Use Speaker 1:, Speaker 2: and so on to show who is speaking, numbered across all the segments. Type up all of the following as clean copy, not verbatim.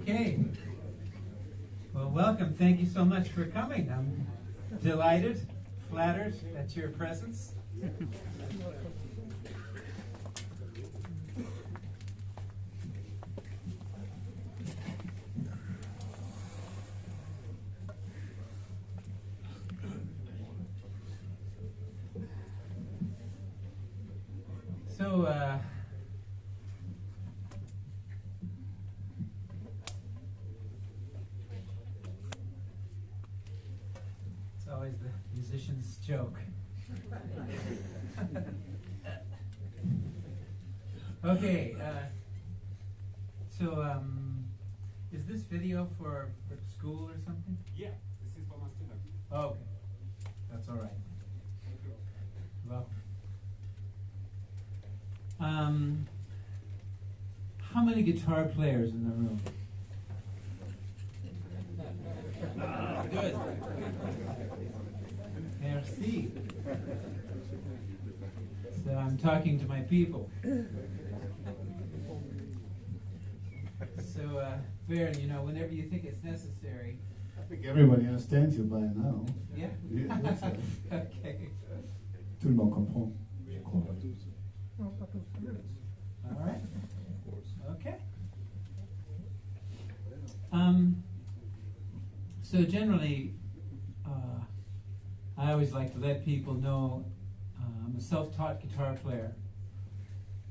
Speaker 1: Okay. Well, welcome. Thank you so much for coming. I'm delighted, flattered at your presence. So, it's always the musician's joke. Okay, is this video for school or something?
Speaker 2: Yeah, this is for my students.
Speaker 1: Oh, okay, that's all right. Well, how many guitar players in the room? Good. Merci. So I'm talking to my people. So, Baron, you know, whenever you think it's necessary.
Speaker 3: I think everybody understands you by now.
Speaker 1: Yeah?
Speaker 3: Yeah, that's it.
Speaker 1: Okay.
Speaker 3: Tout le monde comprend, je crois.
Speaker 1: All right. Okay. So generally, I always like to let people know I'm a self-taught guitar player.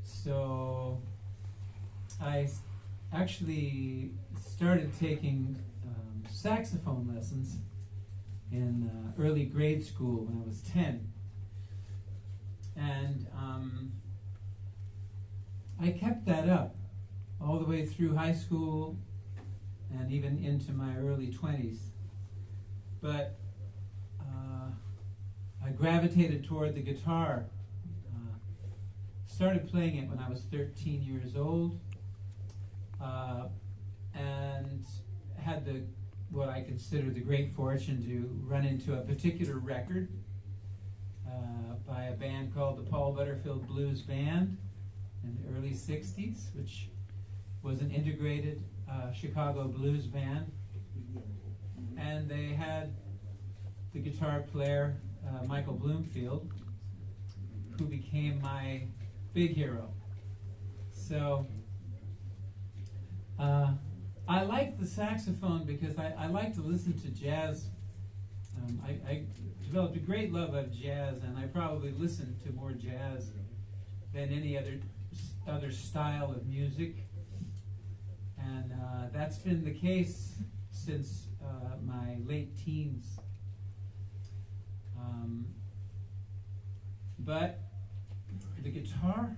Speaker 1: So I actually started taking saxophone lessons in early grade school when I was 10. And I kept that up all the way through high school and even into my early 20s. But I gravitated toward the guitar. Started playing it when I was 13 years old, and had what I consider the great fortune to run into a particular record by a band called the Paul Butterfield Blues Band in the early 60s, which was an integrated Chicago blues band. And they had the guitar player, Michael Bloomfield, who became my big hero. So I like the saxophone because I like to listen to jazz. I developed a great love of jazz, and I probably listen to more jazz than any other style of music. And that's been the case since my late teens. But the guitar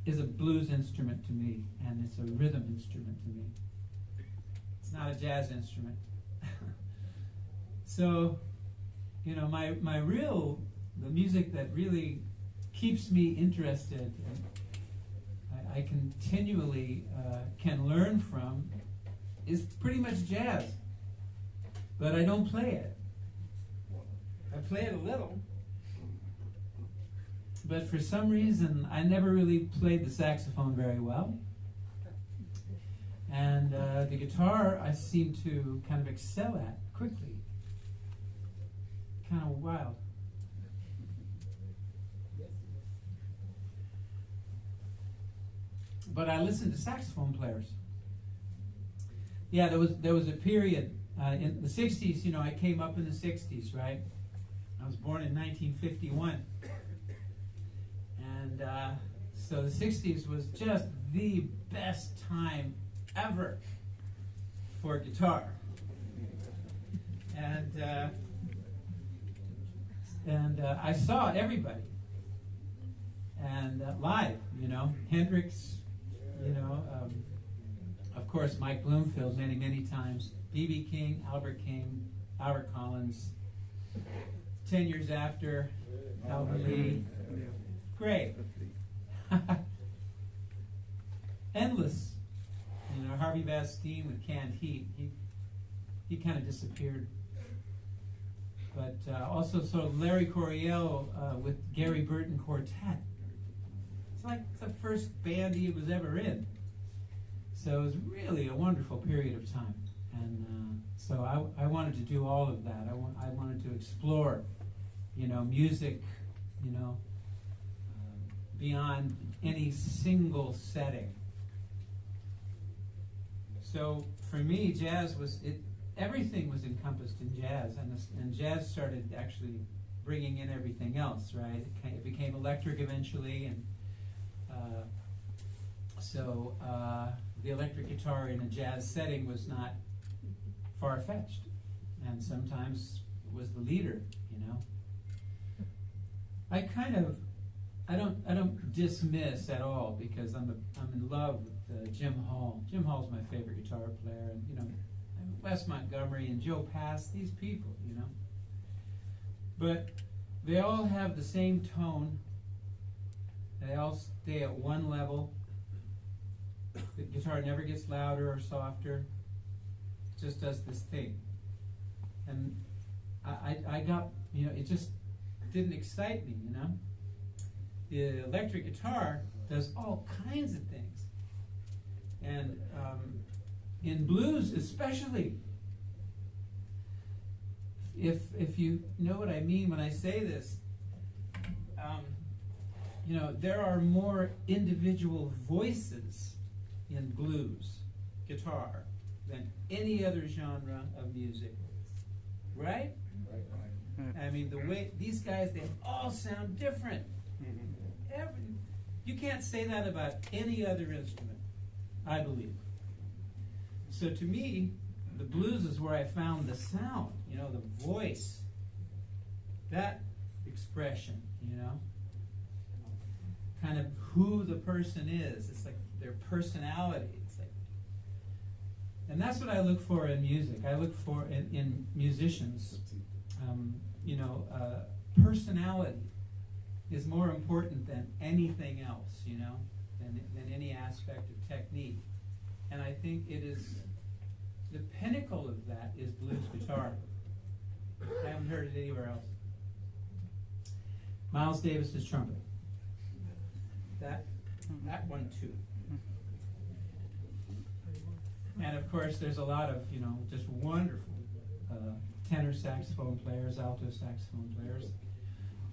Speaker 1: is a blues instrument to me, and it's a rhythm instrument to me. It's not a jazz instrument. So, you know, the music that really keeps me interested and I continually can learn from is pretty much jazz. But I don't play it. I play it a little. But for some reason, I never really played the saxophone very well. And the guitar, I seem to kind of excel at quickly. Kind of wild. But I listened to saxophone players. Yeah, there was a period in the 60s, you know, I came up in the 60s, right? I was born in 1951. And so the 60s was just the best time ever for guitar. And I saw everybody. And live, you know, Hendrix, you know, of course, Mike Bloomfield many, many times, B.B. King, Albert Collins. 10 years after, Robben Lee. Great. Endless. You know, Harvey Bastine with Canned Heat. He kind of disappeared. But also sort of Larry Coryell with Gary Burton Quartet. It's like the first band he was ever in. So it was really a wonderful period of time. And so I wanted to do all of that. I wanted to explore, music, beyond any single setting. So for me, jazz everything was encompassed in jazz, and jazz started actually bringing in everything else, right? It became electric eventually, and so the electric guitar in a jazz setting was not far-fetched, and sometimes was the leader, I don't dismiss at all, because I'm in love with Jim Hall. Jim Hall's my favorite guitar player, and Wes Montgomery and Joe Pass, these people, but they all have the same tone. They all stay at one level. The guitar never gets louder or softer. It just does this thing. And I got, it just didn't excite me, The electric guitar does all kinds of things. And in blues especially, if you know what I mean when I say this, there are more individual voices in blues guitar than any other genre of music, right? I mean, the way these guys, they all sound different. You can't say that about any other instrument, I believe. So to me, the blues is where I found the sound, the voice, that expression, kind of who the person is. It's like their personality. It's like, and that's what I look for in music. I look for in musicians, personality is more important than anything else, than any aspect of technique. And I think it is, the pinnacle of that is blues guitar. I haven't heard it anywhere else. Miles Davis's trumpet. That one too. And of course, there's a lot of, just wonderful tenor saxophone players, alto saxophone players.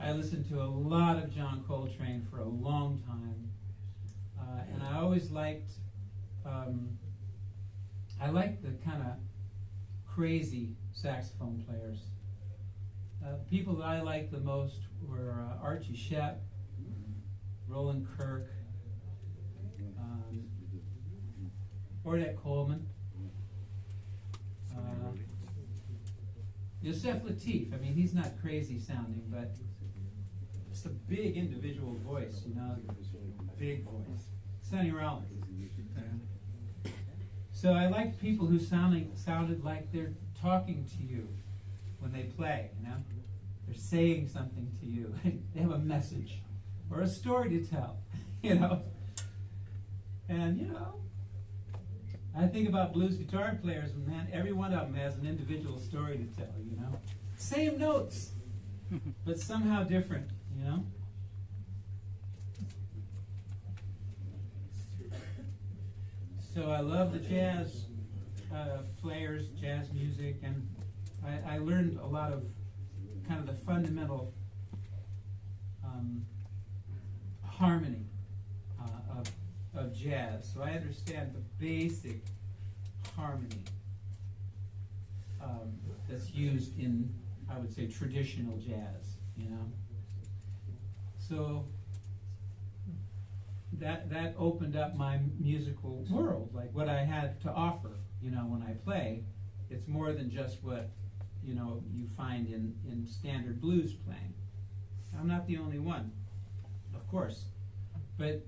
Speaker 1: I listened to a lot of John Coltrane for a long time, and I always liked, the kind of crazy saxophone players. People that I liked the most were Archie Shepp, Roland Kirk, Ornette Coleman, Yosef Lateef. I mean, he's not crazy sounding, but it's a big individual voice, big voice. Sonny Rollins. So I liked people who sounded like they're talking to you when they play, They're saying something to you. They have a message or a story to tell, And, I think about blues guitar players, and man, every one of them has an individual story to tell, Same notes, but somehow different, So I love the jazz players, jazz music, and I learned a lot of kind of the fundamental harmony of jazz. So I understand the basic harmony that's used in, I would say, traditional jazz, So that opened up my musical world, like what I had to offer, when I play. It's more than just what, you find in standard blues playing. I'm not the only one, of course, but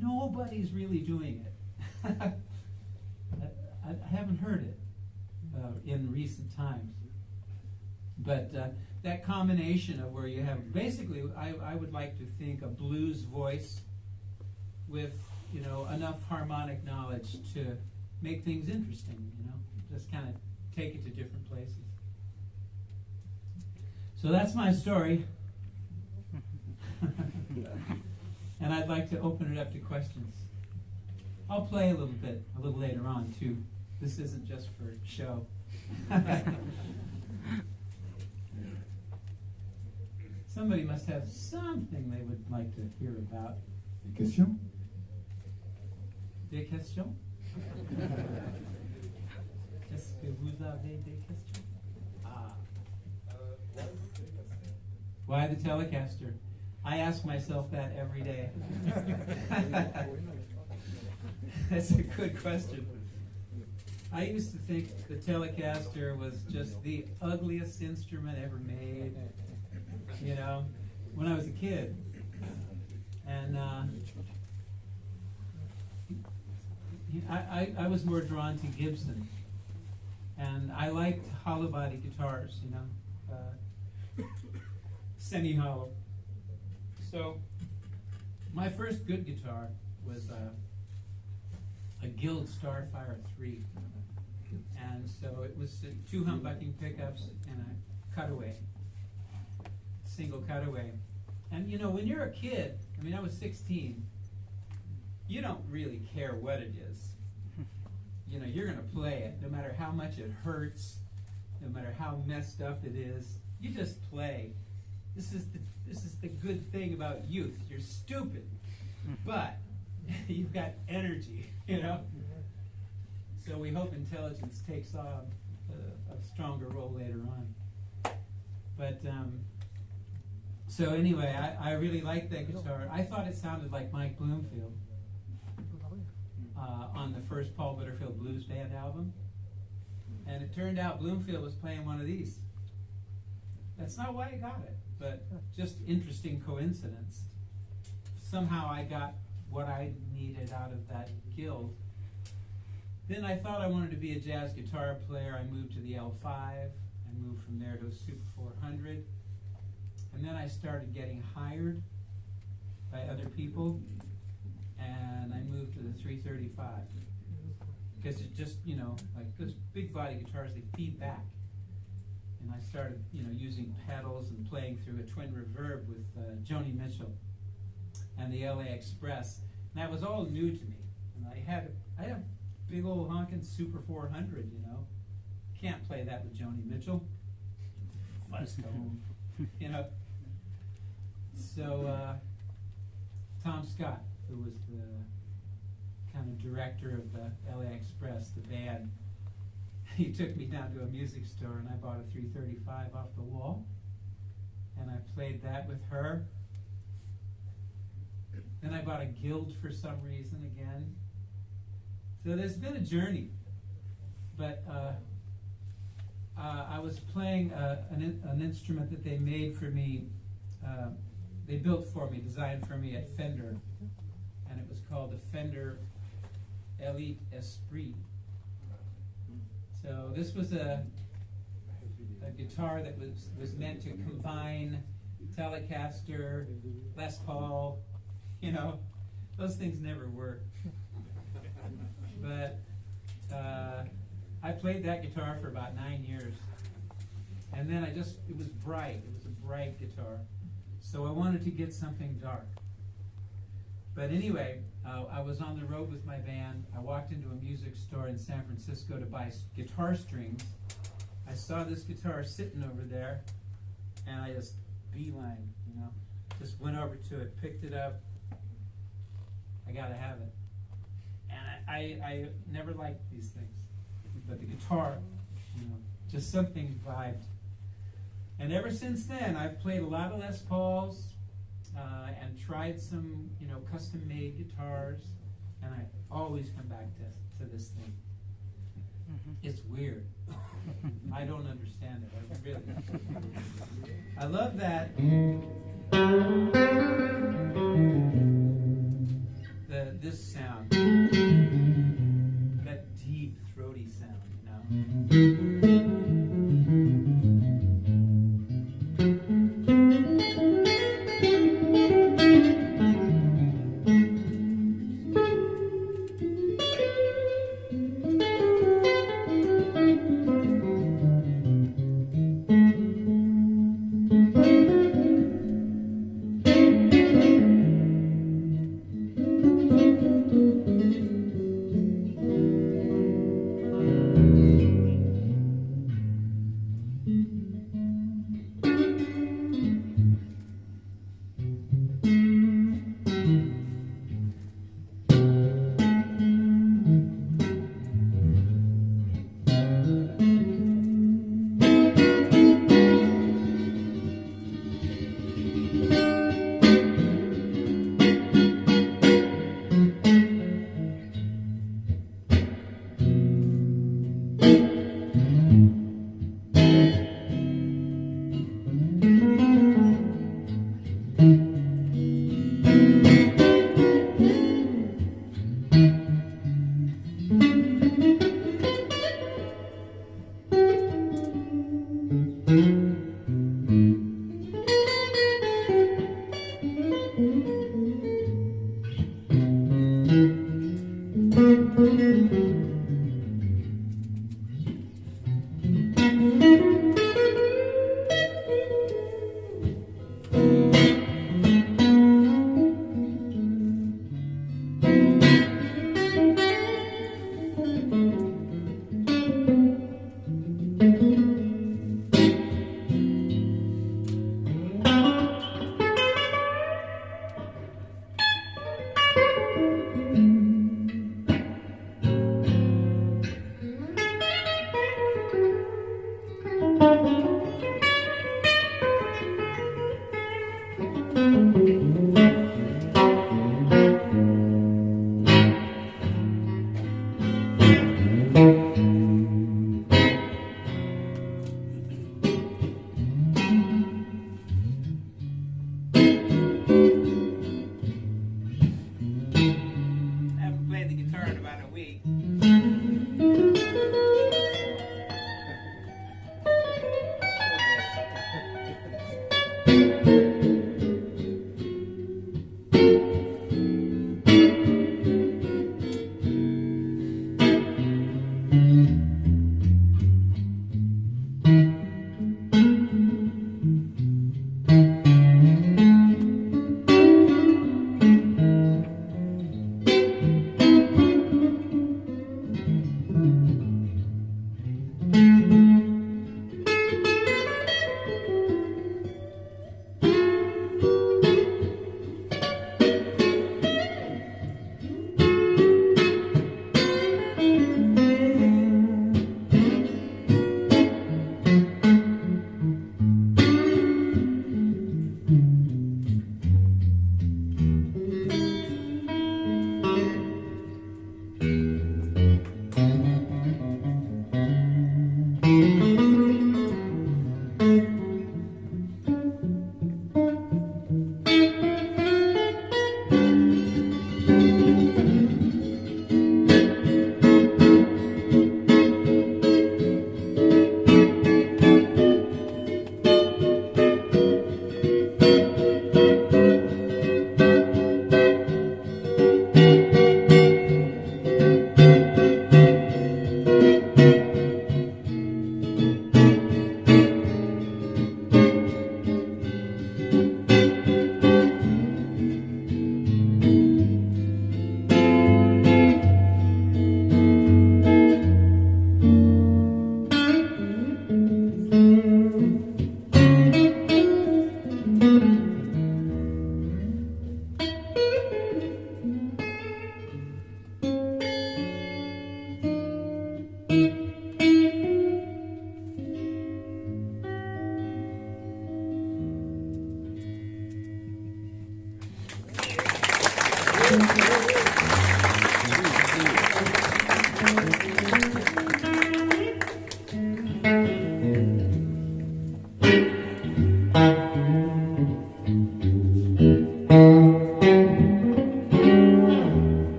Speaker 1: nobody's really doing it. I haven't heard it in recent times. But that combination of where you have, basically, I would like to think a blues voice with, enough harmonic knowledge to make things interesting, just kind of take it to different places. So that's my story. And I'd like to open it up to questions. I'll play a little bit, a little later on too. This isn't just for show. Somebody must have something they would like to hear about.
Speaker 3: Des questions?
Speaker 1: Des questions? Est-ce que vous avez des questions? Ah. Why the Telecaster? I ask myself that every day. That's a good question. I used to think the Telecaster was just the ugliest instrument ever made, you know, when I was a kid. And I was more drawn to Gibson. And I liked hollow body guitars, you know, semi-hollow. So my first good guitar was a Guild Starfire 3. And so it was 2 humbucking pickups and a cutaway, single cutaway. And you know, when you're a kid, I mean, I was 16, you don't really care what it is. You know, you're going to play it, no matter how much it hurts, no matter how messed up it is. You just play. This is the good thing about youth. You're stupid, but you've got energy, you know? So we hope intelligence takes on a stronger role later on. But, so anyway, I really liked that guitar. I thought it sounded like Mike Bloomfield on the first Paul Butterfield Blues Band album. And it turned out Bloomfield was playing one of these. That's not why I got it, but just interesting coincidence. Somehow I got what I needed out of that guild. Then I thought I wanted to be a jazz guitar player. I moved to the L5. I moved from there to a Super 400. And then I started getting hired by other people, and I moved to the 335. Because it just, you know, like those big body guitars, they feed back. And I started, you know, using pedals and playing through a twin reverb with Joni Mitchell and the LA Express. And that was all new to me. And I had a big old honking Super 400, you know. Can't play that with Joni Mitchell. Fuzz tone, you know. So Tom Scott, who was the kind of director of the LA Express, the band, he took me down to a music store and I bought a 335 off the wall. And I played that with her. Then I bought a Guild for some reason again. So there's been a journey. But I was playing an instrument that they made for me, they built for me, designed for me at Fender. And it was called the Fender Elite Esprit. So this was a guitar that was meant to combine Telecaster, Les Paul, you know, those things never work. But I played that guitar for about 9 years. And then it was bright. It was a bright guitar. So I wanted to get something dark. But anyway, I was on the road with my band. I walked into a music store in San Francisco to buy guitar strings. I saw this guitar sitting over there, and I just beeline, you know, just went over to it, picked it up. I gotta have it. And I never liked these things, but the guitar, you know, just something vibed. And ever since then, I've played a lot of Les Pauls and tried some, you know, custom-made guitars, and I always come back to this thing. It's weird. I don't understand it. I really don't. I love that. This sound, that deep, throaty sound, you know.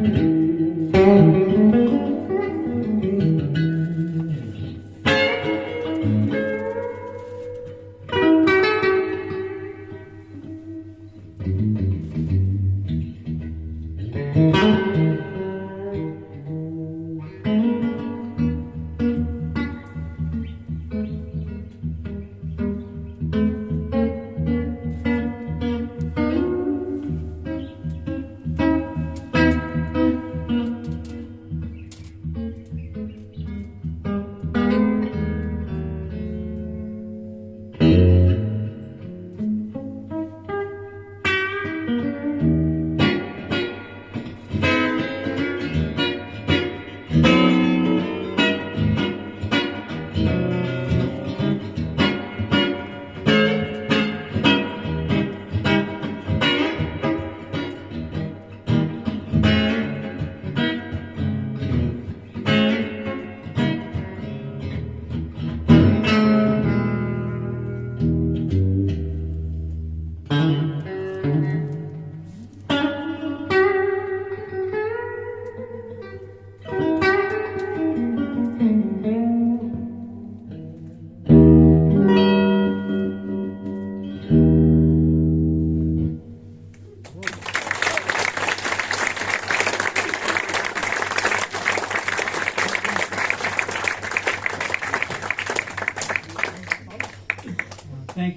Speaker 1: Thank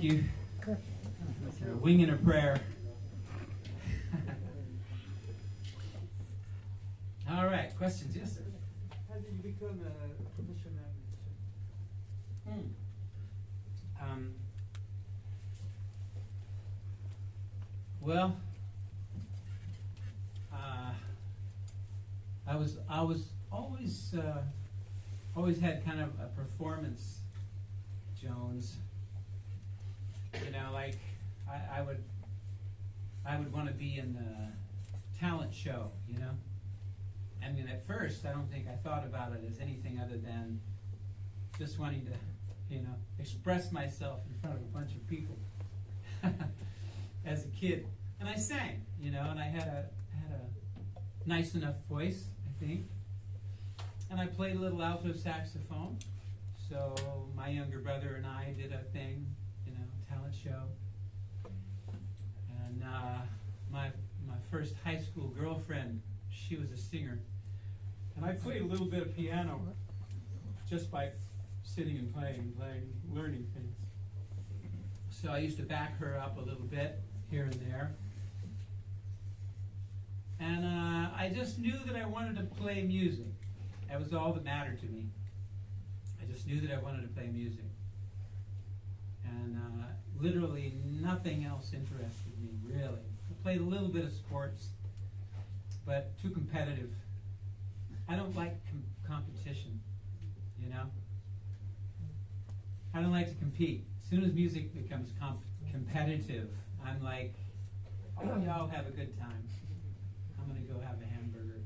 Speaker 1: you. Winging a prayer. All right, questions? Yes, sir.
Speaker 4: How did you become a professional musician?
Speaker 1: Well, I was always had kind of a performance Jones. You know, like I would want to be in the talent show, you know. I mean, at first, I don't think I thought about it as anything other than just wanting to, you know, express myself in front of a bunch of people as a kid. And I sang, you know, and I had a nice enough voice, I think. And I played a little alto saxophone. So my younger brother and I did a thing, you know, talent show. And my first high school girlfriend, she was a singer. And I played a little bit of piano just by sitting and playing, learning things. So I used to back her up a little bit here and there. And I just knew that I wanted to play music. That was all that mattered to me. I just knew that I wanted to play music. And literally nothing else interested me, really. I played a little bit of sports, but too competitive. I don't like competition, you know? I don't like to compete. As soon as music becomes competitive, I'm like, oh, y'all have a good time. I'm going to go have a hamburger.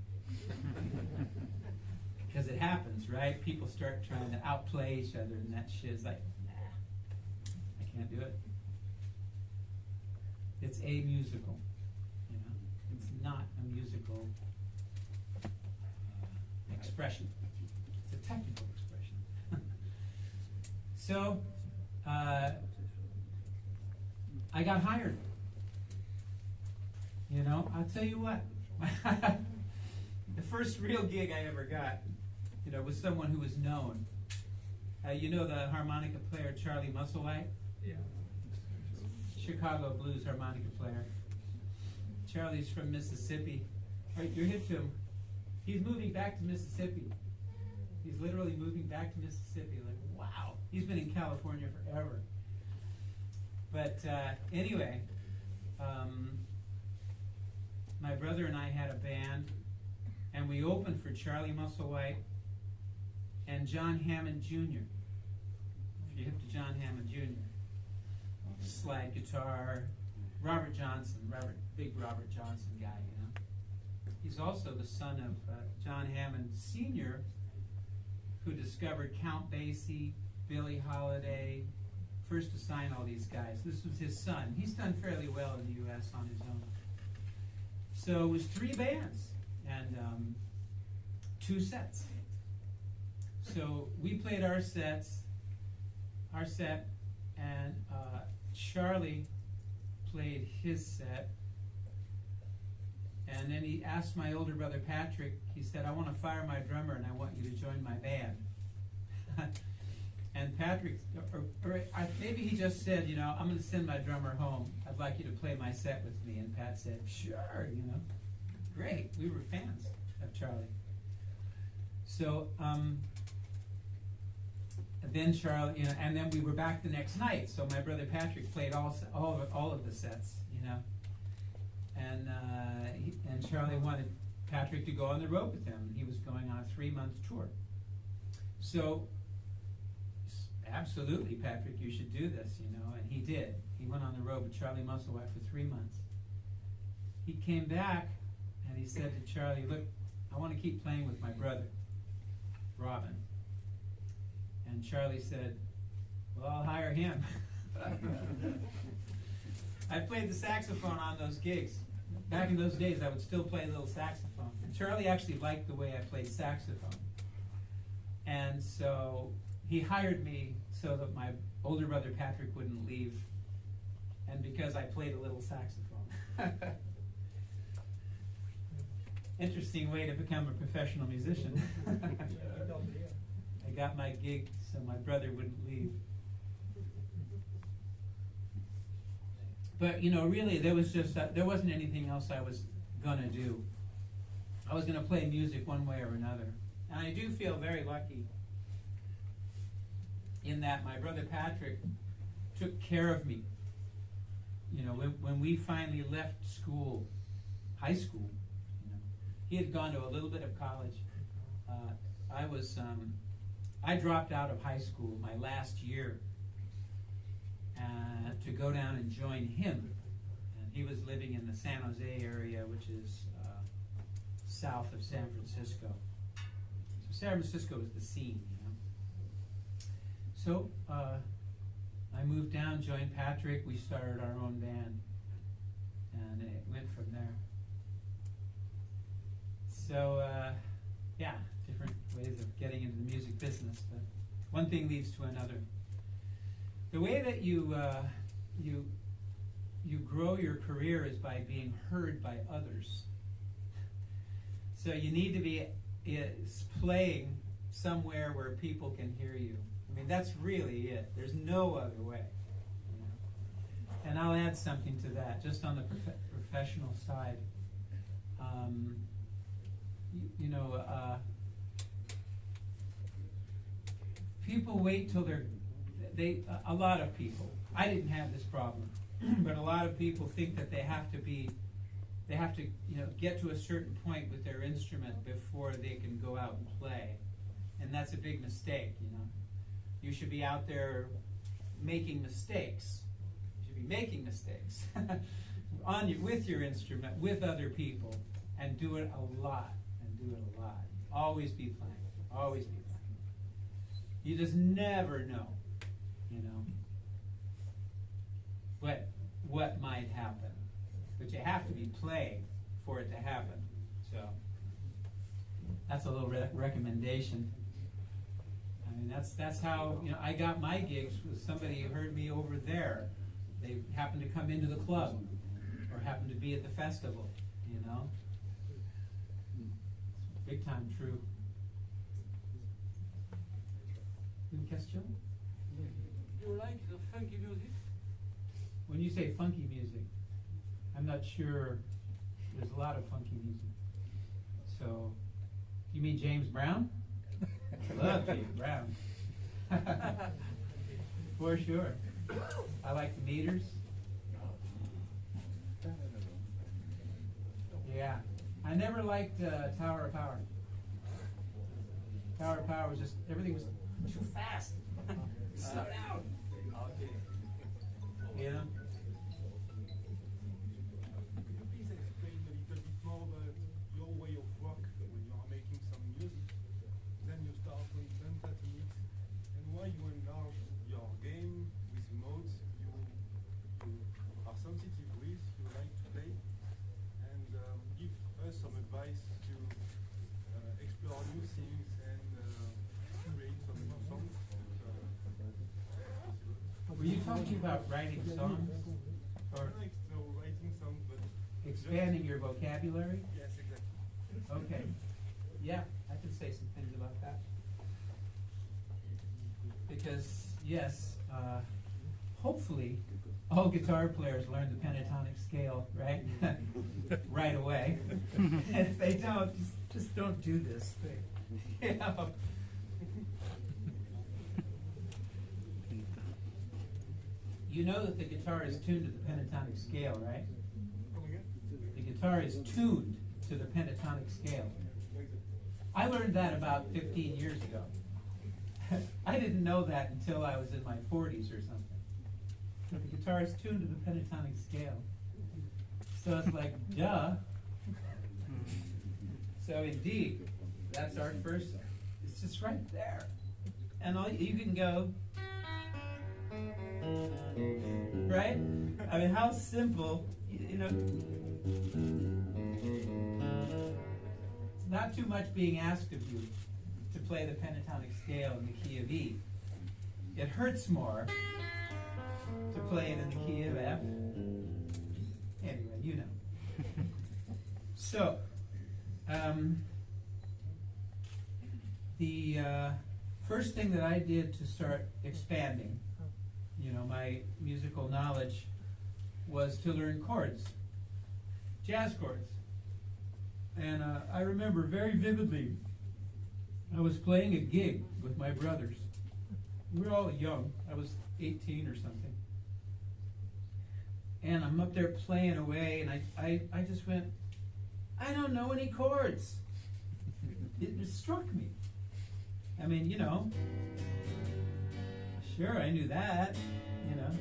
Speaker 1: Because it happens, right? People start trying to outplay each other, and that shit is like, nah, I can't do it. It's a musical, you know? It's not a musical expression. It's a technical expression. So, I got hired. You know, I'll tell you what. The first real gig I ever got, you know, was someone who was known. You know the harmonica player Charlie Musselwhite?
Speaker 4: Yeah.
Speaker 1: Chicago blues harmonica player. Charlie's from Mississippi. Right, you're hip to him. He's moving back to Mississippi. He's literally moving back to Mississippi. Like, wow. He's been in California forever. But anyway, my brother and I had a band, and we opened for Charlie Musselwhite and John Hammond Jr. If you're hip to John Hammond Jr. Slide guitar, Robert Johnson, big Robert Johnson guy, you know. He's also the son of John Hammond Sr., who discovered Count Basie, Billie Holiday, first to sign all these guys. This was his son. He's done fairly well in the U.S. on his own. So it was 3 bands, and 2 sets. So we played our set, and Charlie played his set, and then he asked my older brother Patrick, he said, I want to fire my drummer and I want you to join my band. And Patrick, maybe he just said, you know, I'm going to send my drummer home. I'd like you to play my set with me. And Pat said, sure, you know, great. We were fans of Charlie. So then Charlie, you know, and then we were back the next night. So my brother Patrick played all of the sets, you know, and Charlie wanted Patrick to go on the road with him. He was going on a 3-month tour. So absolutely, Patrick, you should do this, you know, and he did. He went on the road with Charlie Musselwhite for 3 months. He came back and he said to Charlie, look, I want to keep playing with my brother, Robben. And Charlie said, well, I'll hire him. I played the saxophone on those gigs. Back in those days, I would still play a little saxophone. And Charlie actually liked the way I played saxophone. And so he hired me so that my older brother Patrick wouldn't leave, and because I played a little saxophone. Interesting way to become a professional musician. I got my gig so my brother wouldn't leave. But you know, really, there wasn't anything else I was gonna do. I was gonna play music one way or another, and I do feel very lucky in that my brother Patrick took care of me. You know, when we finally left school, high school, you know, he had gone to a little bit of college. I dropped out of high school my last year to go down and join him. And he was living in the San Jose area, which is south of San Francisco. So San Francisco is the scene, you know. So I moved down, joined Patrick, we started our own band, and it went from there. So yeah, different ways of getting into the music business, but one thing leads to another. The way that you grow your career is by being heard by others. So you need to be playing somewhere where people can hear you. I mean, that's really it. There's no other way. You know? And I'll add something to that, just on the professional side. People wait till a lot of people, I didn't have this problem, but a lot of people think that they have to you know, get to a certain point with their instrument before they can go out and play. And that's a big mistake, you know. You should be out there making mistakes. You should be making mistakes with your instrument, with other people, and do it a lot, Always be playing, always be playing. You just never know, you know, what might happen. But you have to be playing for it to happen. So that's a little recommendation. I mean, that's how, you know, I got my gigs with somebody who heard me over there. They happened to come into the club or happened to be at the festival, you know. Big time true. Une question?
Speaker 4: You like the funky music?
Speaker 1: When you say funky music, I'm not sure. There's a lot of funky music. So, you mean James Brown? Love James Brown. For sure. I like the Meters. Yeah. I never liked Tower of Power. Tower of Power was just, everything was too fast. Slow down.
Speaker 2: Okay.
Speaker 1: Yeah.
Speaker 2: Could you please explain a little bit more about your way of work when you are making some music? Then you start to invent that mix, and why you enlarge your game with modes you are sensitive with, you like to play, and give us some advice to sing and create some songs.
Speaker 1: Were you talking about writing songs or
Speaker 2: Like writing songs, but
Speaker 1: expanding your vocabulary?
Speaker 2: yes, exactly.
Speaker 1: Okay. Yeah, I can say some things about that. Because, yes, hopefully all guitar players learn the pentatonic scale, right? Right away. If they don't, just don't do this thing. You know? You know that the guitar is tuned to the pentatonic scale, right?
Speaker 2: Come again?
Speaker 1: The guitar is tuned to the pentatonic scale. I learned that about 15 years ago. I didn't know that until I was in my 40s or something. But the guitar is tuned to the pentatonic scale. So it's like, duh. So indeed, that's our first, it's just right there. And all you can go, right? I mean, how simple, you know. It's not too much being asked of you to play the pentatonic scale in the key of E. It hurts more to play it in the key of F. Anyway, you know. So, the first thing that I did to start expanding, you know, my musical knowledge was to learn chords, jazz chords. And I remember very vividly, I was playing a gig with my brothers. We were all young. I was 18 or something. And I'm up there playing away, and I just went, I don't know any chords. It just struck me. I mean, you know, sure, I knew that, you know.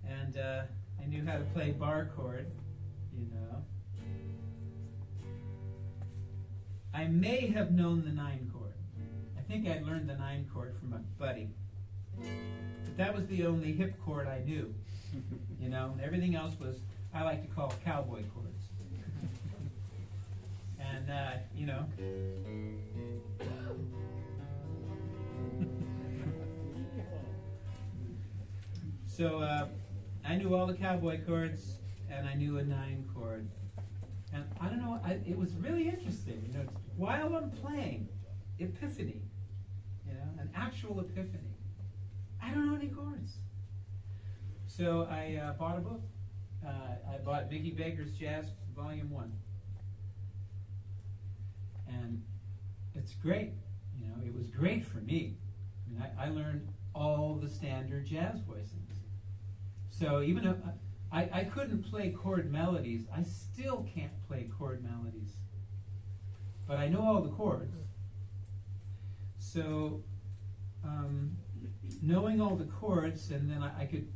Speaker 1: And I knew how to play bar chord, you know. I may have known the 9 chord. I think I learned the 9 chord from a buddy. But that was the only hip chord I knew, you know. And everything else was, I like to call cowboy chords. And, you know. So I knew all the cowboy chords, and I knew a 9 chord. And I don't know, it was really interesting, you know, while I'm playing, epiphany, you know, an actual epiphany. I don't know any chords. So I bought a book. I bought Mickey Baker's Jazz Volume 1. And it's great, you know, it was great for me. I mean, I learned all the standard jazz voicings. So even if I couldn't play chord melodies, I still can't play chord melodies. But I know all the chords. So knowing all the chords, and then I could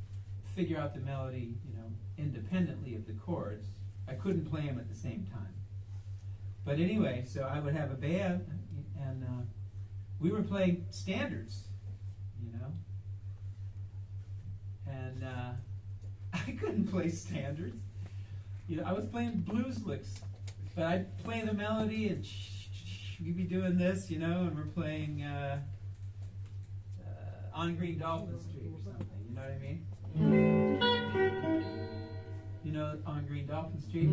Speaker 1: figure out the melody, you know, independently of the chords. I couldn't play them at the same time. But anyway, so I would have a band, and we were playing standards, you know. And I couldn't play standards. You know, I was playing blues licks, but I'd play the melody, and we'd be doing this, you know, and we're playing On Green Dolphin Street or something. You know what I mean? You know, On Green Dolphin Street.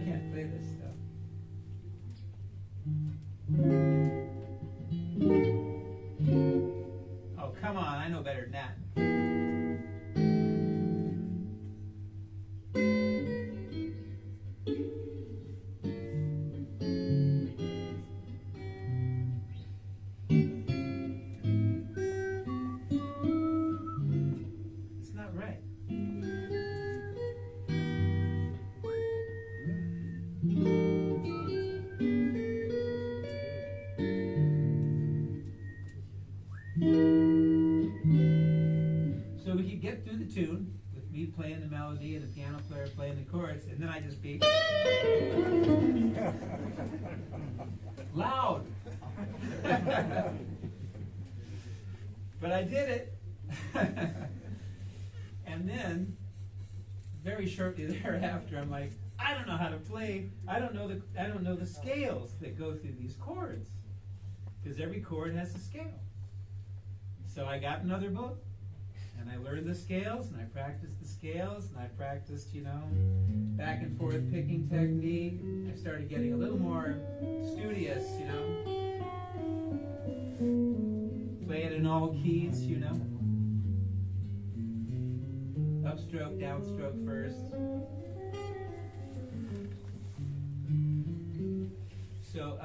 Speaker 1: Can't play this stuff. Oh, come on, I know better than that. It's not right. So we could get through the tune with me playing the melody and the piano player playing the chords, and then I just be loud. But I did it. And then, very shortly thereafter, I'm like, I don't know how to play. I don't know the scales that go through these chords, because every chord has a scale. So I got another book, and I learned the scales, and I practiced the scales, and I practiced, back and forth picking technique. I started getting a little more studious, Play it in all keys, Upstroke, downstroke first. So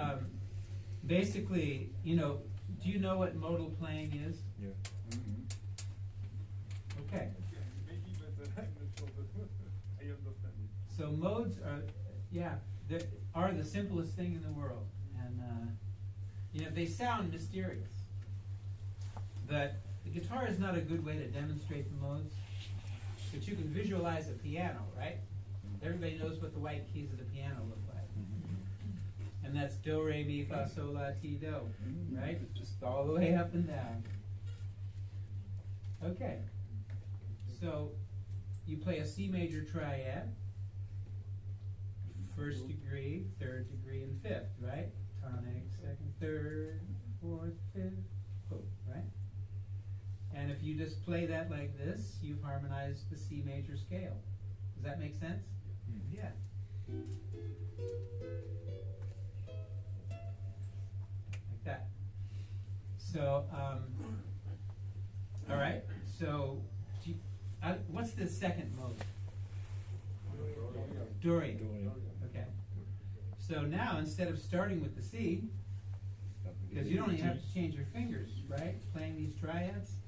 Speaker 1: basically, do you know what modal playing is?
Speaker 3: Yeah.
Speaker 1: Okay.
Speaker 2: Maybe, but I'm not sure that I understand it.
Speaker 1: So modes are the simplest thing in the world, and they sound mysterious. But the guitar is not a good way to demonstrate the modes. But you can visualize a piano, right? Everybody knows what the white keys of the piano look like. And that's do, re, mi, fa, sol, la, ti, do, right? Just all the way up and down. Okay. So you play a C major triad, first degree, third degree, and fifth, right? Tonic, second, third, fourth, fifth, right? And if you just play that like this, you've harmonized the C major scale. Does that make sense? Yeah. Like that. So, all right. So, what's the second mode? Dorian. Okay. So now, instead of starting with the C, because you don't even have to change your fingers, right? Playing these triads.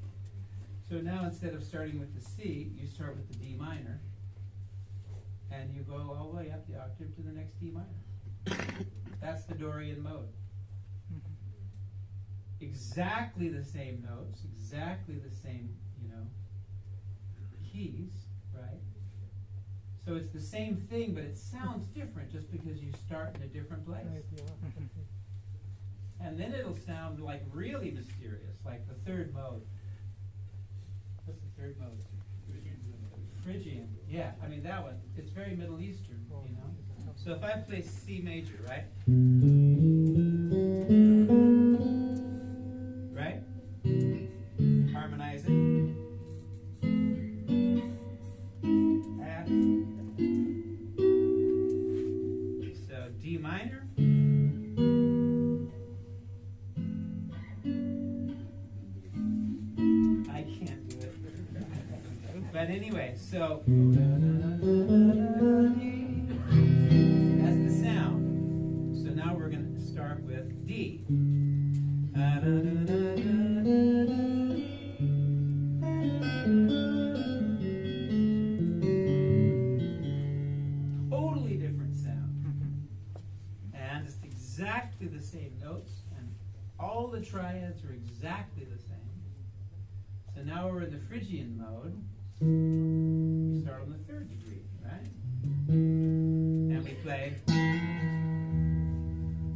Speaker 1: So now, instead of starting with the C, you start with the D minor, and you go all the way up the octave to the next D minor. That's the Dorian mode. Exactly the same notes, exactly the same, keys, right? So it's the same thing, but it sounds different just because you start in a different place. And then it'll sound like really mysterious, like the third mode. What's the third mode? Phrygian. Yeah, I mean that one. It's very Middle Eastern, So if I play C major, right? Right? Harmonize it. So D minor. I can't do it. But anyway, so that's the sound. So now we're going to start with D. Totally different sound. And it's exactly the same notes, and all the triads are exactly the same. So now we're in the Phrygian mode. We start on the third degree, right? And we play,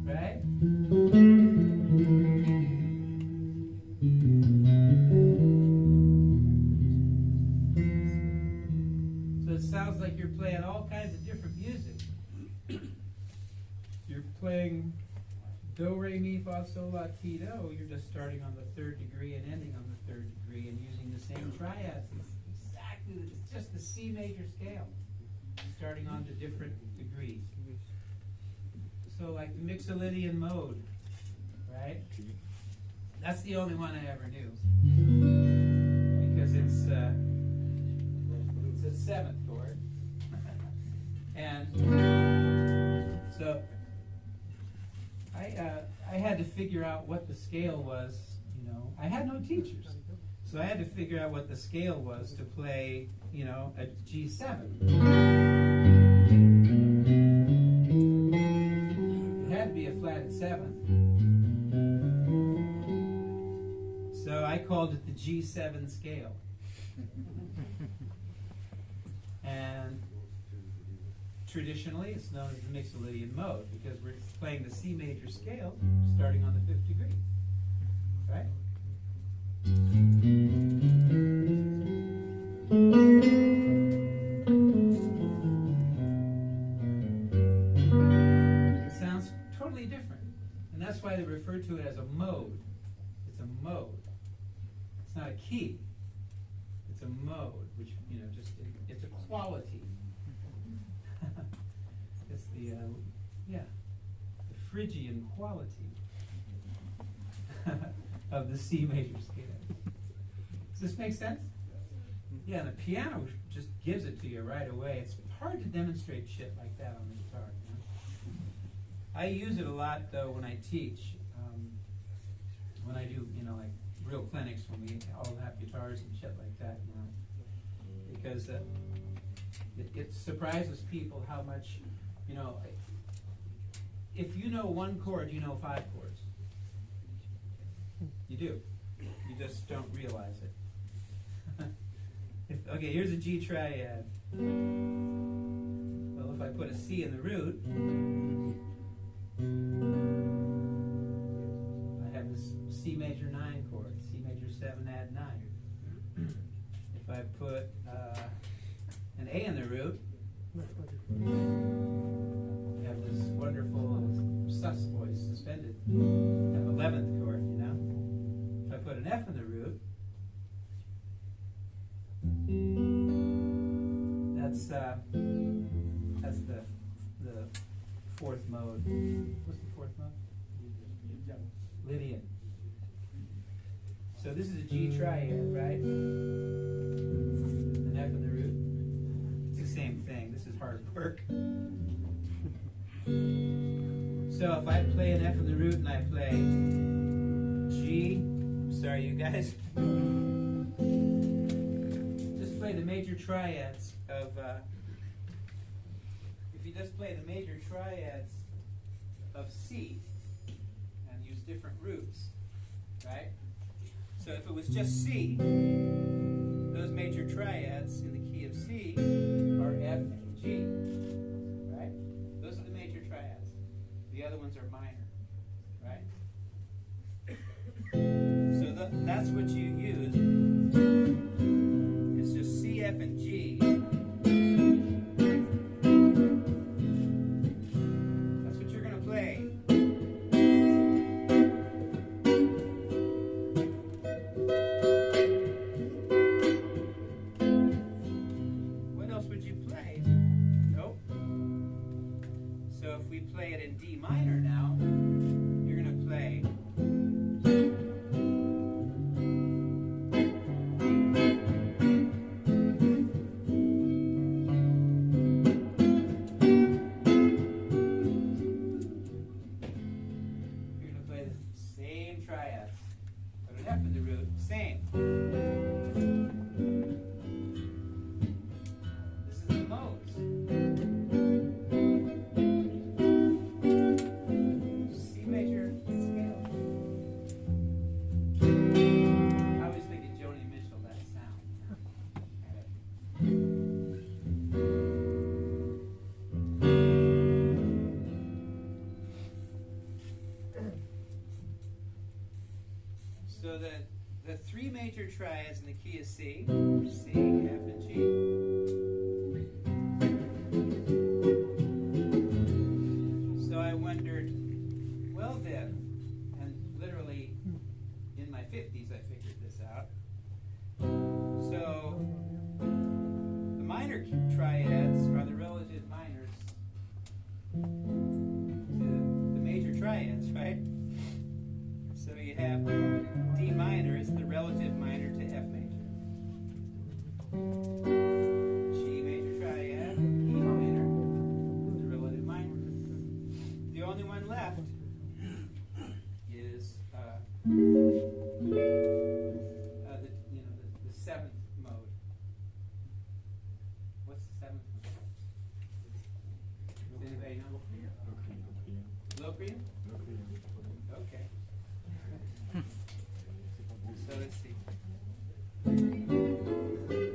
Speaker 1: right? So it sounds like you're playing all kinds of different music. You're playing do, re, mi, fa, sol, la, ti, do. You're just starting on the third degree and ending on the third degree and using the same triads. It's just the C major scale, starting on to different degrees. So like the Mixolydian mode, right? That's the only one I ever knew, because it's a seventh chord, and so I had to figure out what the scale was. I had no teachers. So I had to figure out what the scale was to play, a G7. It had to be a flatted seventh. So I called it the G7 scale. And traditionally, it's known as the Mixolydian mode because we're playing the C major scale starting on the fifth degree, right? that's why they refer to it as a mode. It's a mode. It's not a key. It's a mode, which, you know, just, it's a quality. It's the Phrygian quality of the C major scale. Does this make sense? Yeah, and the piano just gives it to you right away. It's hard to demonstrate shit like that on the guitar. You know? I use it a lot, though, when I teach. When I do, you know, like real clinics, when we all have guitars and shit like that, you know. Because it surprises people how much, you know, if you know one chord, you know 5 chords. You do. You just don't realize it. Okay, here's a G triad. Well, if I put a C in the root, I have this C major 9 chord, C major 7 add 9. If I put an A in the root, I have this wonderful sus voice suspended. I have 11th chord, you know. If I put an F in the root, that's the 4th mode. What's the 4th mode? Lydian. So this is a G triad, right? An F in the root. It's the same thing. This is hard work. So if I play an F in the root and I play G, sorry you guys, just play the major triads of, if you just play the major triads of C and use different roots, right? So if it was just C, those major triads in the key of C are F and G, right? Those are the major triads. The other ones are minor, right? So that's what you use. It's just C, F, and G. That's what you're going to play. What else would you play? Nope. So if we play it in D minor now, you're going to play So the 3 major triads in the key is C, C, F, and G. So I wondered, well then, and literally in my 50s I figured this out. So the minor triads are the relative minors to the major triads, right? So you have D minor is the relative minor to F major. G major triad, E minor, the relative minor. The only one left is the 7th mode. What's the 7th mode? Does anybody know? Locrian? Okay. So let's see.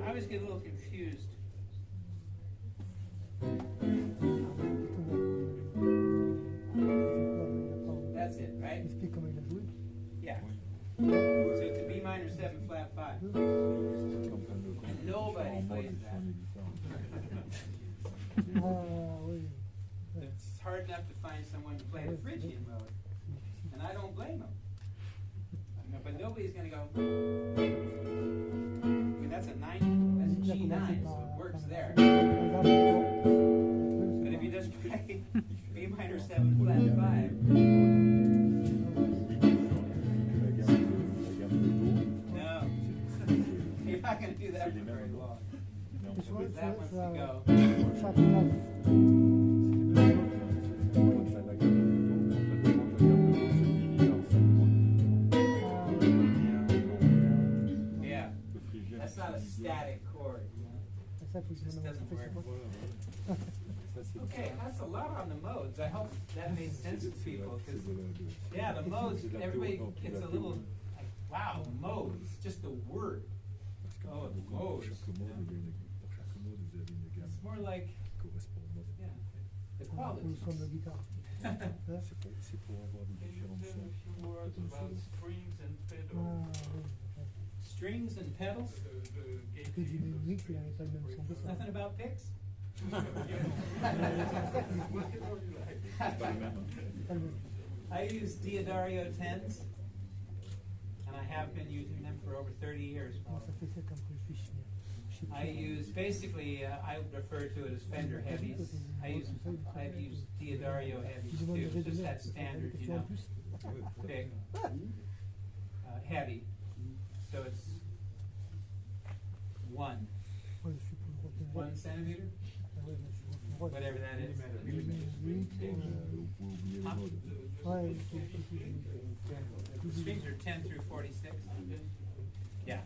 Speaker 1: I always get a little confused. That's it, right? Yeah. So it's a B minor 7 flat 5. And nobody plays that. It's hard enough to find someone to play the Phrygian mode. nobody's going to go. I mean, that's a 9, that's a G9, so it works there. But if you just play B minor 7 flat 5, no, you're not going to do that for very long. Because that wants to go. Yeah, that's not a static chord. It just doesn't work. Okay, that's a lot on the modes. I hope that made sense to people. Because, yeah, the modes, everybody gets a little, like, wow, modes, just the word. Oh, the modes. It's more like, yeah, the quality.
Speaker 4: Ou son de guitare.
Speaker 2: Can you tell a few words about strings and pedals?
Speaker 1: Strings and pedals?
Speaker 4: Que du mix, il n'avait pas le même son que ça.
Speaker 1: Nothing about picks? I use Diodario 10s, and I have been using them for over 30 years.
Speaker 4: Ça fait 7 ans que je suis chien.
Speaker 1: I use, basically, I refer to it as Fender Heavies. I've used Diodario Heavies too, just that standard, you know, big, heavy. So it's 1 centimeter, whatever that is. The strings are 10 through 46. Yeah,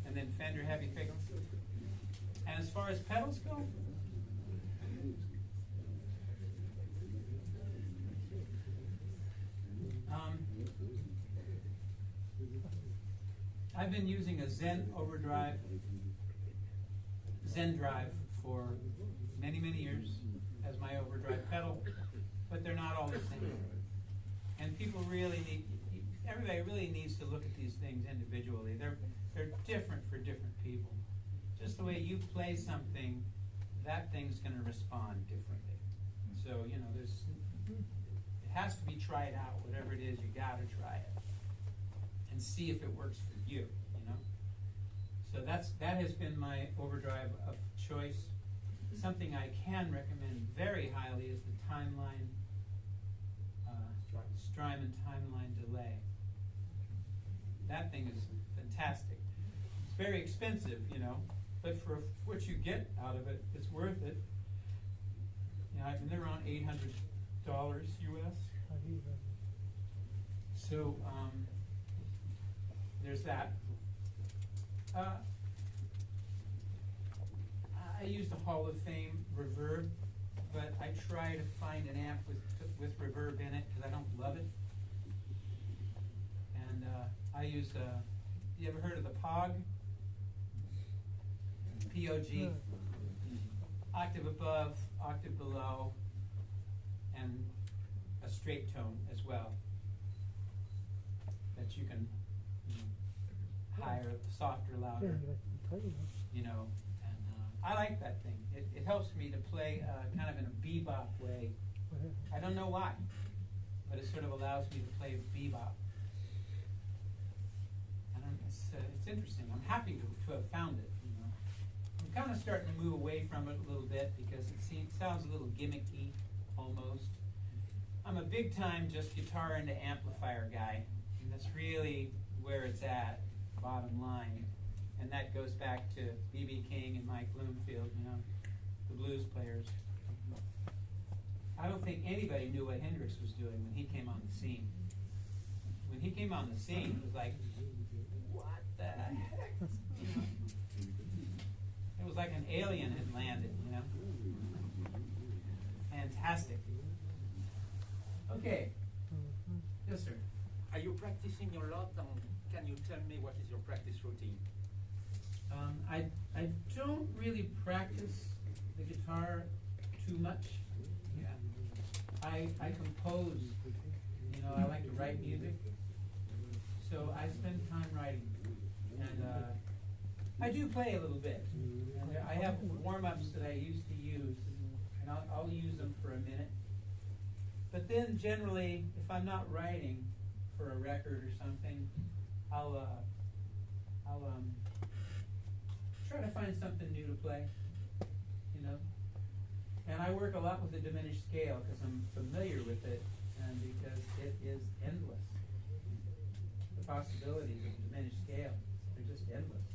Speaker 1: and then Fender heavy picks. And as far as pedals go, I've been using a Zen drive for many, many years as my overdrive pedal, but they're not all the same. And people really need, everybody really needs to look at these things individually. They're different for different people. Just the way you play something, that thing's going to respond differently. So, you know, it has to be tried out. Whatever it is, you got to try it and see if it works for you, you know. So that has been my overdrive of choice. Something I can recommend very highly is the Timeline, Strymon Timeline delay. That thing is fantastic. It's very expensive, you know, but for what you get out of it, it's worth it. You know, I mean, they're around $800 US. So there's that. I use the Hall of Fame reverb, but I try to find an amp with reverb in it because I don't love it. And I use you ever heard of the POG? POG. Octave above, octave below, and a straight tone as well that you can, you know, higher, softer, louder, you know. And I like that thing. It helps me to play kind of in a bebop way. I don't know why, but it sort of allows me to play bebop. And it's interesting. I'm happy to have found it. You know, I'm kind of starting to move away from it a little bit because it sounds a little gimmicky, almost. I'm a big time just guitar into amplifier guy, and that's really where it's at, bottom line. And that goes back to B.B. King and Mike Bloomfield, you know, the blues players. I don't think anybody knew what Hendrix was doing when he came on the scene. When he came on the scene, it was like, what the heck? You know? It was like an alien had landed, you know? Fantastic. Okay. Yes, sir.
Speaker 5: Are you practicing a lot? Can you tell me what is your practice routine?
Speaker 1: I don't really practice the guitar too much. Yeah. I compose. You know, I like to write music. So I spend time writing. And I do play a little bit. And I have warm-ups that I used to use. And I'll use them for a minute. But then generally, if I'm not writing for a record or something, I'll try to find something new to play, you know. And I work a lot with the diminished scale because I'm familiar with it and because it is endless. The possibilities of the diminished scale, they're just endless.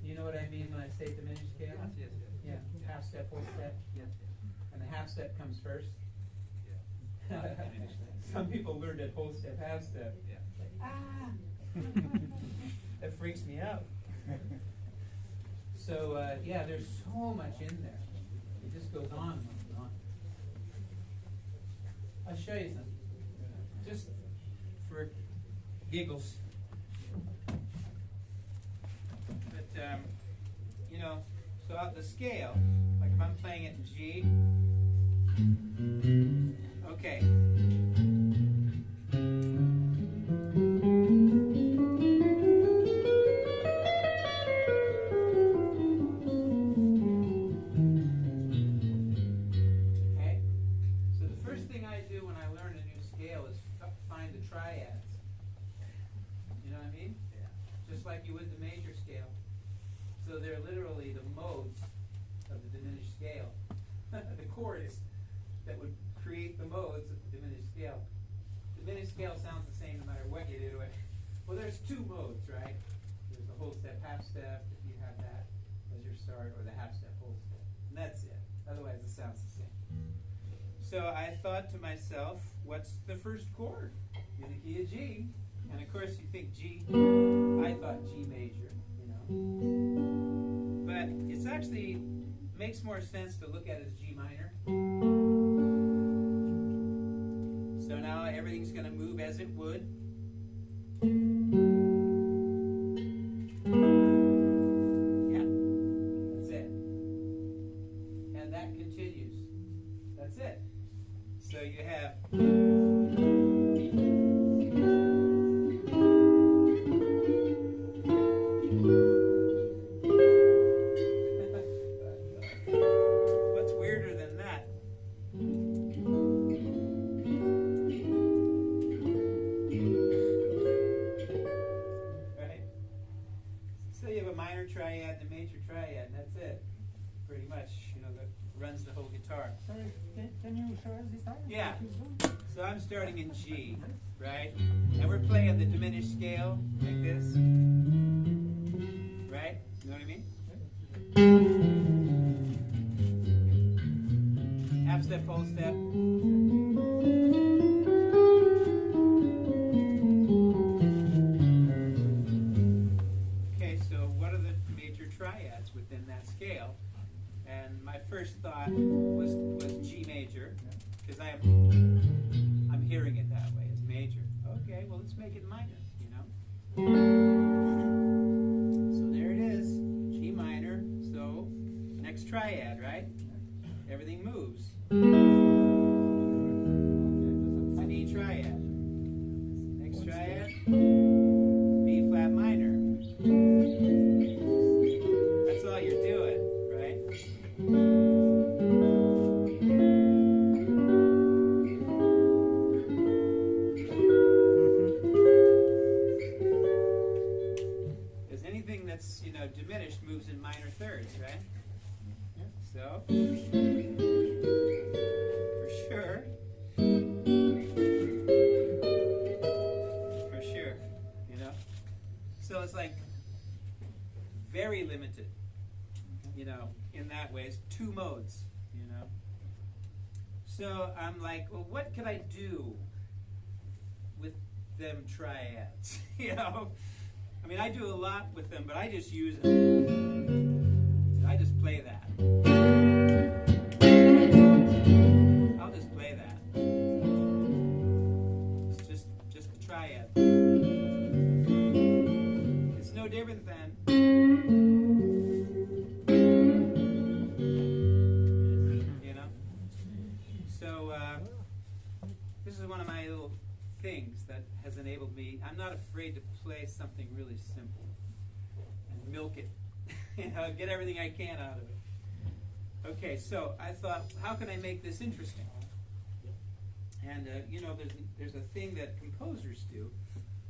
Speaker 1: You know what I mean when I say diminished scale?
Speaker 5: Yes, yes, yes.
Speaker 1: Yeah, half step, whole step.
Speaker 5: Yes, yes.
Speaker 1: And the half step comes first.
Speaker 5: Yeah.
Speaker 1: Some people learned at whole step, half step.
Speaker 5: Yeah.
Speaker 1: That freaks me out. So yeah, there's so much in there. It just goes on and on and on. I'll show you something, just for giggles. But you know, so the scale, like if I'm playing it in G, okay. Find the triads. You know what I mean? Yeah. Just like you would the major scale. So they're literally the modes of the diminished scale. The chords that would create the modes of the diminished scale. Diminished scale sounds the same no matter what you do to it. Well, there's two modes, right? There's the whole step, half step, if you have that as your start, or the half step, whole step. And that's it. Otherwise, it sounds the same. So I thought to myself, what's the first chord? In the key of G. And of course you think G, I thought G major, you know. But it's actually makes more sense to look at it as G minor. So now everything's going to move as it would. Yeah, that's it. And that continues. That's it. So you have what's weirder than that? Right? So you have a minor triad and a major triad, and that's it. Pretty much, you know, that runs the whole guitar.
Speaker 4: Sorry, can you show us this time?
Speaker 1: Yeah. So I'm starting in G, right? And we're playing the diminished scale like this. Right? You know what I mean? Half step, whole step. Okay, so what are the major triads within that scale? And my first thought was G major, because I'm hearing it that way, as major. Okay, well let's make it minor, you know. So there it is, G minor. So next triad, right? Everything moves. It's an E triad. Next triad, B flat minor. That's all you're doing, right? Because anything that's, you know, diminished moves in minor thirds, right? So, for sure, you know. So it's like very limited, you know, in that way. It's two modes, you know. So I'm like, well, what could I do with them triads? You know, I mean, I do a lot with them, but I just use them. I just play that. I'll just play that. It's just a triad. It's no different than. You know? So, this is one of my little things that has enabled me. I'm not afraid to play something really simple and milk it. You know, get everything I can out of it. Okay, so I thought, how can I make this interesting? And you know, there's a thing that composers do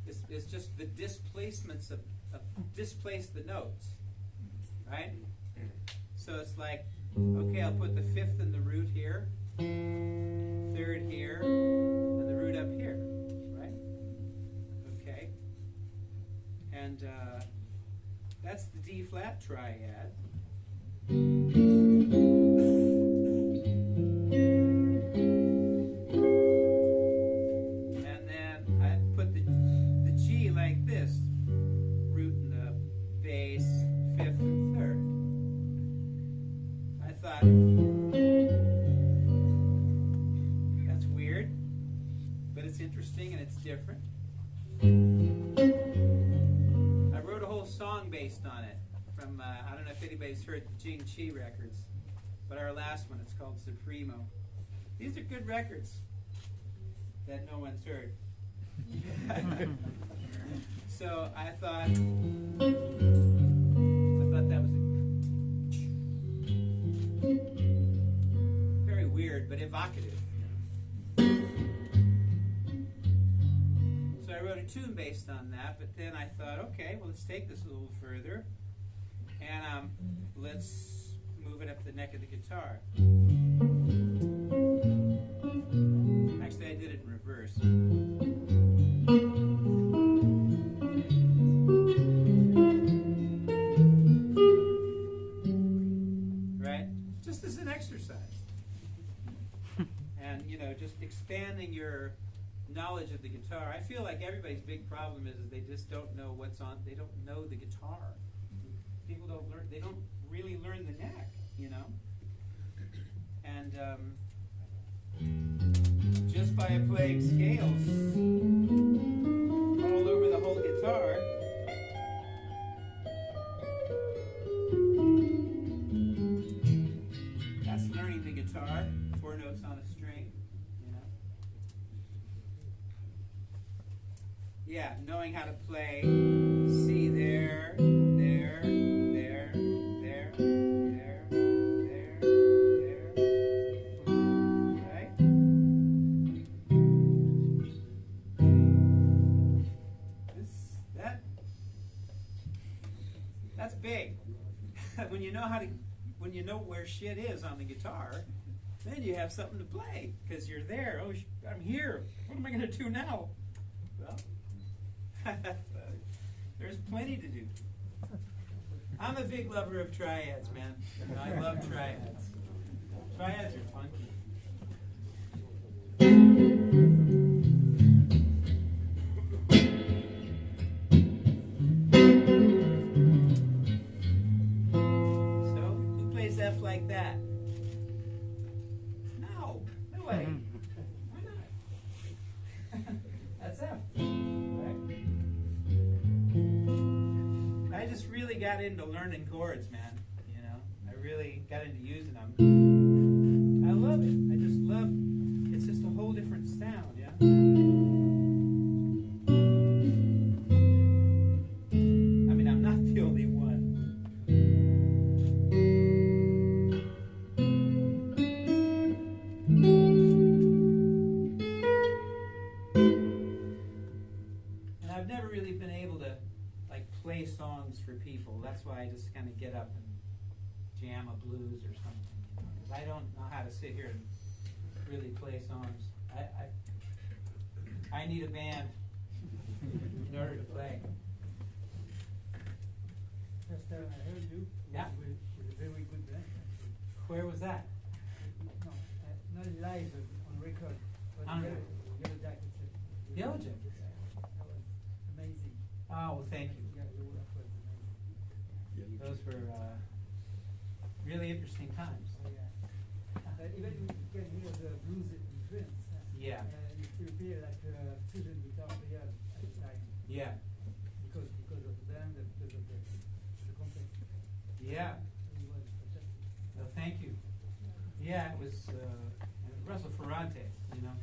Speaker 1: is just the displacements of displace the notes, right? So it's like, okay, I'll put the fifth in the root here, third here, and the root up here, right? Okay. And that's the D flat triad. And then I put the G like this, root in the bass, fifth and third. I thought, that's weird, but it's interesting and it's different. I wrote a whole song based on it from, I don't know if anybody's heard the Jing Chi records, but our last one, it's called Supremo. These are good records that no one's heard. So I thought that was very weird but evocative. So I wrote a tune based on that, but then I thought, okay, well, let's take this a little further and let's move it up the neck of the guitar. Actually, I did it in reverse. Right? Just as an exercise. And, you know, just expanding your knowledge of the guitar. I feel like everybody's big problem is they just don't know what's on, they don't know the guitar. People don't learn, they don't really learn the neck, you know? And just by playing scales all over the whole guitar, that's learning the guitar, 4 notes on a string, you know? Yeah, knowing how to play C there, there, there, there, there, there, there, right? That's big. When you know how to, when you know where shit is on the guitar, then you have something to play because you're there. Oh, I'm here. What am I going to do now? Well, there's plenty to do. I'm a big lover of triads, man. I love triads. Triads are funky. So, who plays F like that? No way. Why not? That's F. I just really got into learning chords, man. You know, I really got into using them. I love it. I just love. It's just a whole different sound, yeah. I mean, I'm not the only one. And I've never really been able to play songs for people. That's why I just kind of get up and jam a blues or something. You know, 'cause I don't know how to sit here and really play songs. I need a band in order to play.
Speaker 4: First time I heard you,
Speaker 1: Yeah.
Speaker 4: with a very good band.
Speaker 1: Where was that?
Speaker 4: No, not live, but on record. But
Speaker 1: On
Speaker 4: Yellowjackets.
Speaker 1: Yellowjackets.
Speaker 4: That was amazing.
Speaker 1: Oh, well, thank you.
Speaker 4: Yeah, your work was amazing.
Speaker 1: Those were really interesting times.
Speaker 4: Oh, yeah. Even you can hear the blues influence.
Speaker 1: Yeah.
Speaker 4: You prepare like a Phrygian guitar player at the time.
Speaker 1: Yeah.
Speaker 4: Because of the band, because of the context.
Speaker 1: Yeah.
Speaker 4: It was fantastic.
Speaker 1: Well, thank you. Yeah, it was Russell Ferrante, you know.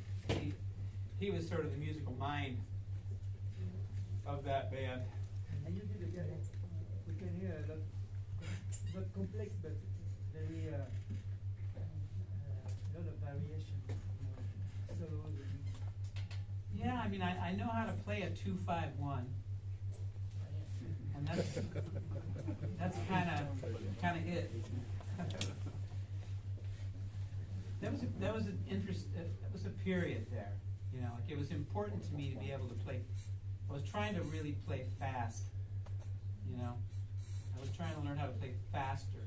Speaker 1: He was sort of the musical mind of that band.
Speaker 4: And you did again. We can hear a lot, not complex, but very a lot of variation. Solos.
Speaker 1: Yeah, I mean, I know how to play a 2-5-1, and that's kind of it. That was a period there, you know. Like, it was important to me to be able to play. I was trying to really play fast, you know. I was trying to learn how to play faster,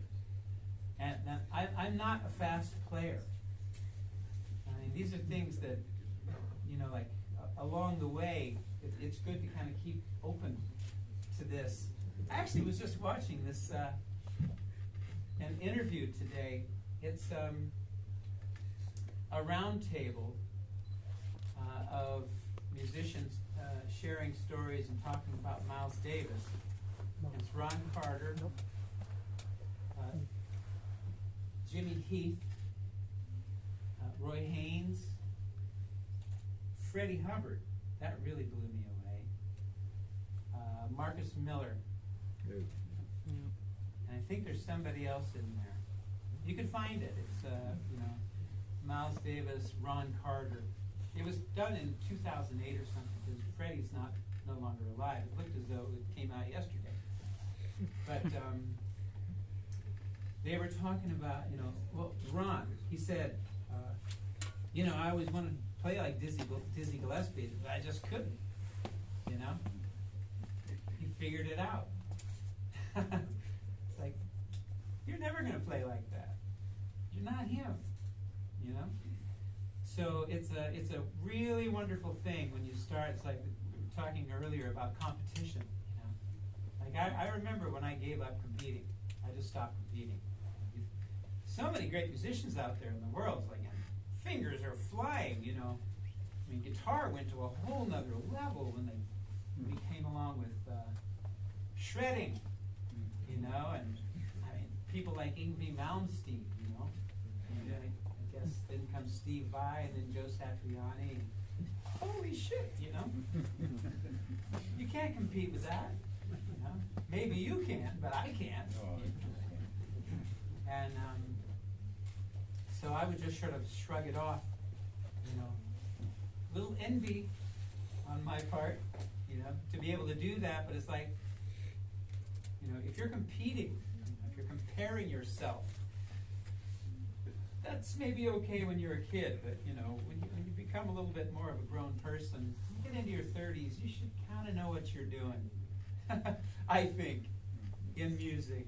Speaker 1: and now, I'm not a fast player. I mean, these are things that, you know, like along the way, it's good to kind of keep open to this. I actually was just watching this an interview today. It's a round table of musicians sharing stories and talking about Miles Davis. It's Ron Carter, Jimmy Heath, Roy Haynes, Freddie Hubbard. That really blew me away. Marcus Miller. And I think there's somebody else in there. You can find it. It's you know, Miles Davis, Ron Carter. It was done in 2008 or something, because Freddie's no longer alive. It looked as though it came out yesterday. But they were talking about, you know, well, Ron, he said, you know, I always wanted to play like Dizzy Gillespie, but I just couldn't, you know. He figured it out. It's like, you're never going to play like that. You're not him, you know. So it's a really wonderful thing when you start. It's like we were talking earlier about competition, you know. Like I remember when I gave up competing, I just stopped competing. So many great musicians out there in the world. It's like, fingers are flying, you know. I mean, guitar went to a whole nother level when we came along with shredding, you know, and I mean, people like Yngwie Malmsteen, you know. And then I guess then comes Steve Vai and then Joe Satriani. Holy shit, you know. You can't compete with that, you know. Maybe you can, but I can't. And so I would just sort of shrug it off, you know. A little envy on my part, you know, to be able to do that, but it's like, you know, if you're competing, if you're comparing yourself, that's maybe okay when you're a kid, but, you know, when you become a little bit more of a grown person, you get into your 30s, you should kind of know what you're doing, I think, in music.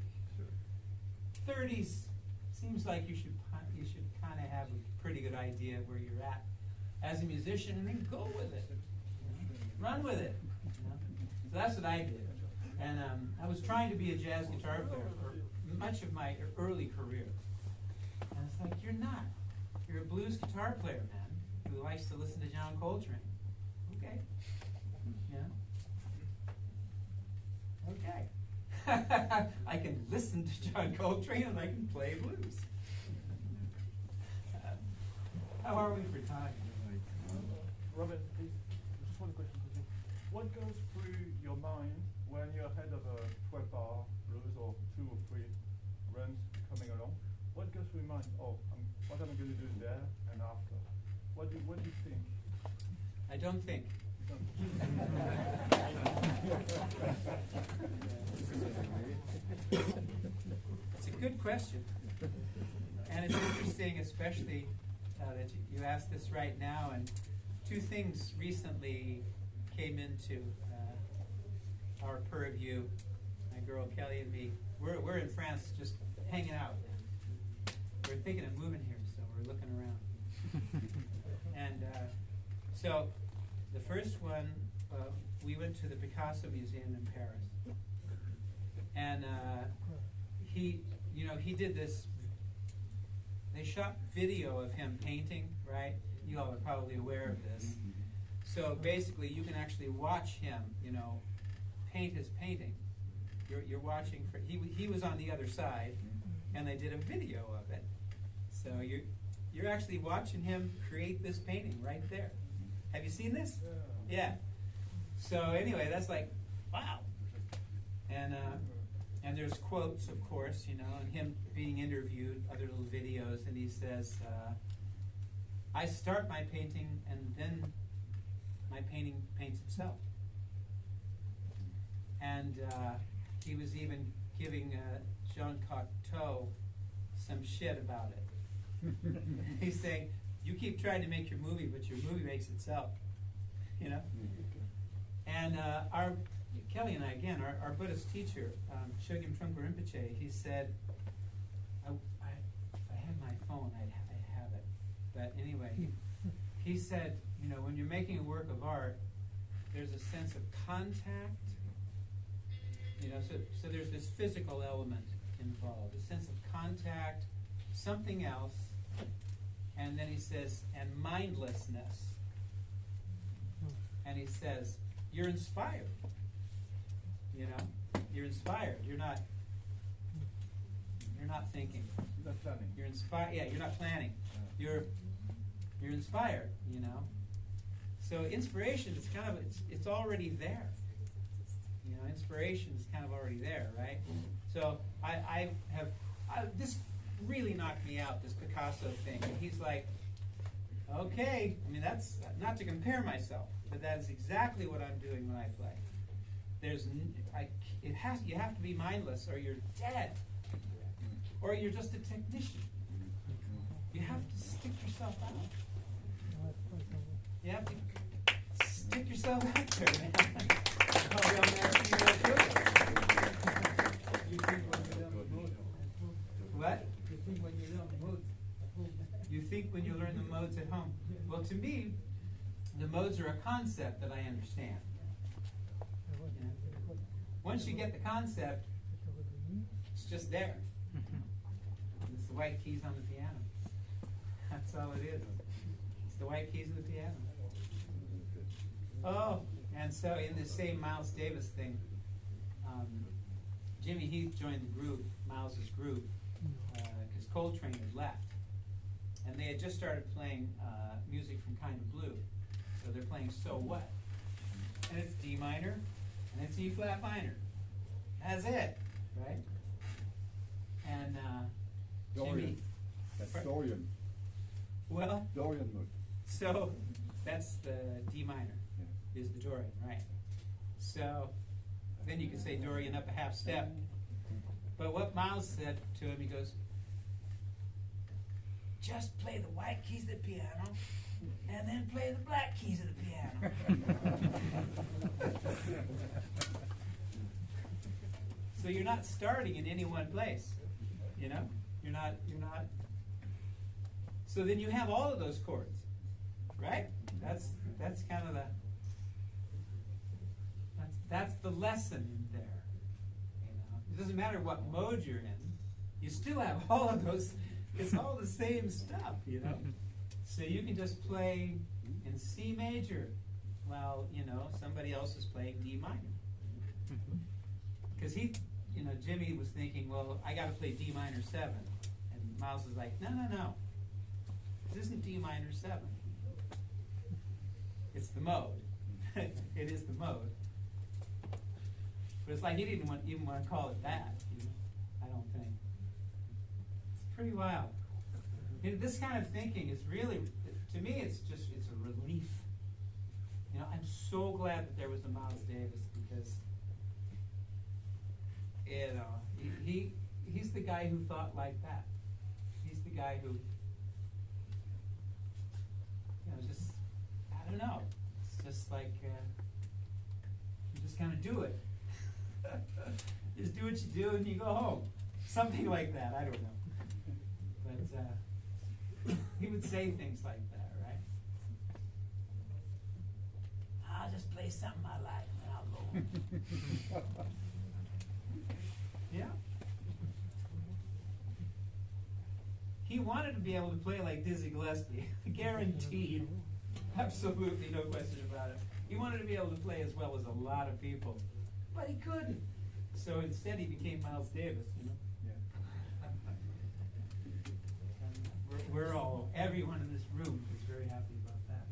Speaker 1: 30s seems like you should kind of have a pretty good idea of where you're at as a musician, and then go with it, you know? Run with it. You know? So that's what I did, and I was trying to be a jazz guitar player for much of my early career, and it's like, you're not. You're a blues guitar player, man, who likes to listen to John Coltrane. Okay, yeah, okay. I can listen to John Coltrane and I can play blues. How are we for time?
Speaker 6: Robin, please, just one question for you. What goes through your mind when you're ahead of a 12-bar blues or 2 or 3 runs coming along? What goes through your mind? Oh, what am I going to do there and after? What do you think?
Speaker 1: I don't think. It's a good question, and it's interesting, especially that you asked this right now. And 2 things recently came into our purview. My girl Kelly and me. We're in France, just hanging out. We're thinking of moving here, so we're looking around. And so the first one, we went to the Picasso Museum in Paris, and he did this. They shot video of him painting, right? You all are probably aware of this. So basically, you can actually watch him, you know, paint his painting. You're watching for he was on the other side, and they did a video of it. So you're actually watching him create this painting right there. Have you seen this? Yeah. So anyway, that's like, wow. And there's quotes, of course, you know, and him being interviewed, other little videos, and he says, I start my painting and then my painting paints itself. And he was even giving Jean Cocteau some shit about it. He's saying, you keep trying to make your movie, but your movie makes itself. You know? And our Kelly and I, again, our Buddhist teacher, Chogyam Trungpa Rinpoche, he said, if I had my phone, I'd have it. But anyway, he said, you know, when you're making a work of art, there's a sense of contact. You know, so there's this physical element involved, a sense of contact, something else, and then he says, and mindlessness. And he says, you're inspired. You know, you're inspired. You're not thinking.
Speaker 6: You're not planning.
Speaker 1: You're inspired. Yeah, you're not planning. You're inspired. You know. So inspiration is kind of it's already there. You know, inspiration is kind of already there, right? So this really knocked me out, this Picasso thing. And he's like, okay, I mean, that's not to compare myself, but that is exactly what I'm doing when I play. You have to be mindless, or you're dead, or you're just a technician. You have to stick yourself out. You have to stick yourself out there, man. Oh, real American, real good. What?
Speaker 4: You think when you learn the modes at home.
Speaker 1: You think when you learn the modes at home. Well, to me, the modes are a concept that I understand. You know? Once you get the concept, it's just there. It's the white keys on the piano. That's all it is. It's the white keys of the piano. Oh, and so in the same Miles Davis thing, Jimmy Heath joined the group, Miles's group, because Coltrane had left. And they had just started playing music from Kind of Blue. So they're playing So What? And it's D minor, and it's E flat minor. That's it, right? And Jimmy...
Speaker 6: Dorian. That's Dorian.
Speaker 1: Well...
Speaker 6: Dorian Mode.
Speaker 1: So that's the D minor, is the Dorian, right? So then you could say Dorian up a half step. But what Miles said to him, he goes, just play the white keys of the piano, and then play the black keys of the piano. So you're not starting in any one place, you know? You're not. So then you have all of those chords, right? That's kind of that's the lesson in there. You know, it doesn't matter what mode you're in, you still have all of those. It's all the same stuff, you know. So you can just play in C major, while somebody else is playing D minor. Because Jimmy was thinking, well, I got to play D minor 7, and Miles is like, no. This isn't D minor 7. It's the mode. It is the mode. But it's like he didn't even want to call it that. I don't think. It's pretty wild. This kind of thinking is really, to me, it's a relief. I'm so glad that there was a Miles Davis, because he's the guy who thought like that. He's the guy who, just, I don't know. It's just like, you just kind of do it. Just do what you do and you go home. Something like that, I don't know. But he would say things like that, right? I'll just play something I like and then I'll go home. Yeah. He wanted to be able to play like Dizzy Gillespie, guaranteed. Absolutely, no question about it. He wanted to be able to play as well as a lot of people, but he couldn't. So instead, he became Miles Davis. Everyone in this room is very happy about that.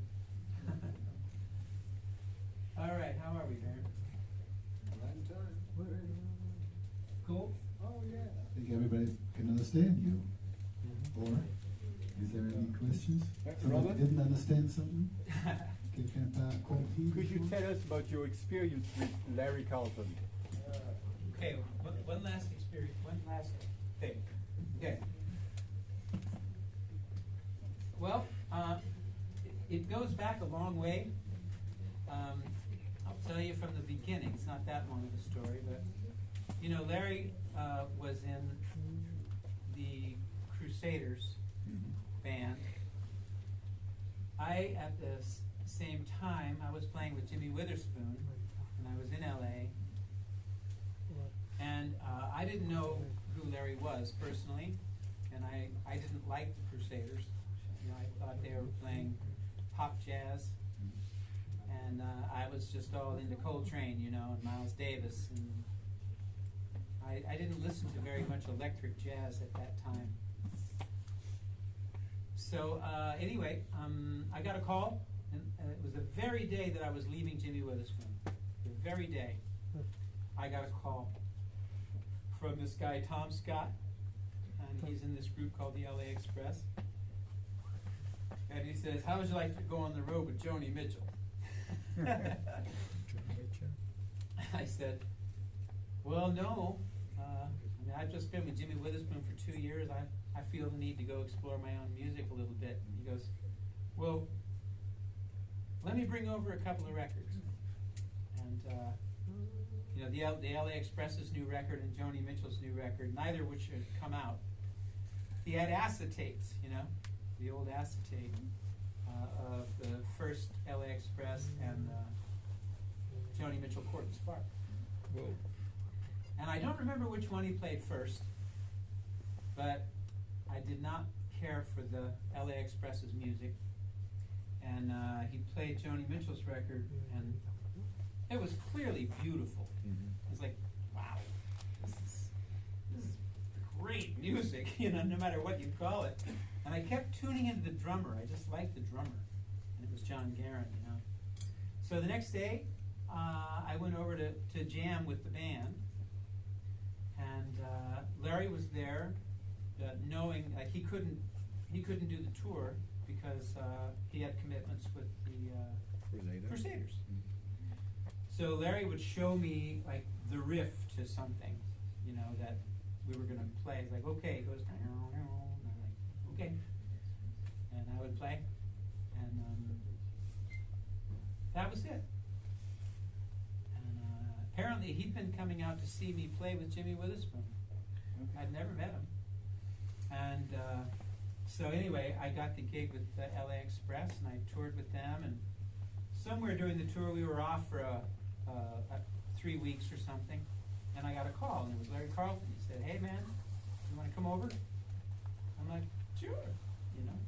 Speaker 1: All right, how are we, Darren?
Speaker 3: Right in time.
Speaker 1: Cool?
Speaker 3: Oh, yeah. I think everybody can understand you. Or is there any questions? Somebody
Speaker 6: Robert?
Speaker 3: didn't understand something? quelqu'un par compris?
Speaker 6: Could you tell us about your experience with Larry Carlton?
Speaker 1: Okay, one last experience, one last thing. Okay. Well, it goes back a long way. I'll tell you from the beginning. It's not that long of a story, but you know, Larry was in the Crusaders band. At the same time, I was playing with Jimmy Witherspoon, and I was in LA. And I didn't know who Larry was personally, and I didn't like the Crusaders. You know, I thought they were playing pop jazz, and I was just all into Coltrane, you know, and Miles Davis, and I didn't listen to very much electric jazz at that time. So anyway, I got a call, and it was the very day that I was leaving Jimmy Witherspoon. The very day, I got a call from this guy, Tom Scott, and he's in this group called the LA Express. And he says, "How would you like to go on the road with Joni Mitchell?" I said, "Well, no. I mean, I've just been with Jimmy Witherspoon for 2 years. I feel the need to go explore my own music a little bit." And he goes, "Well, let me bring over a couple of records." And you know, the LA Express's new record and Joni Mitchell's new record, neither which had come out. He had acetates, you know, the old acetate of the first LA Express and Joni Mitchell Court and Spark.
Speaker 7: Whoa.
Speaker 1: And I don't remember which one he played first, but I did not care for the LA Express's music. And he played Joni Mitchell's record, and it was clearly beautiful. It was like, wow, this is great music, you know, no matter what you call it. And I kept tuning into the drummer. I just liked the drummer. And it was John Guerin, you know. So the next day, I went over to jam with the band. And Larry was there, knowing he couldn't do the tour because he had commitments with the Crusaders. So Larry would show me like the riff to something, you know, that we were going to play. It's like, okay, it goes, and I'm like, okay, and I would play, and that was it. And apparently he'd been coming out to see me play with Jimmy Witherspoon. I'd never met him, and so anyway, I got the gig with the LA Express, and I toured with them, and somewhere during the tour we were off for 3 weeks or something, and I got a call, and it was Larry Carlton. He said, "Hey man, you want to come over?" I'm like, "Sure," you know.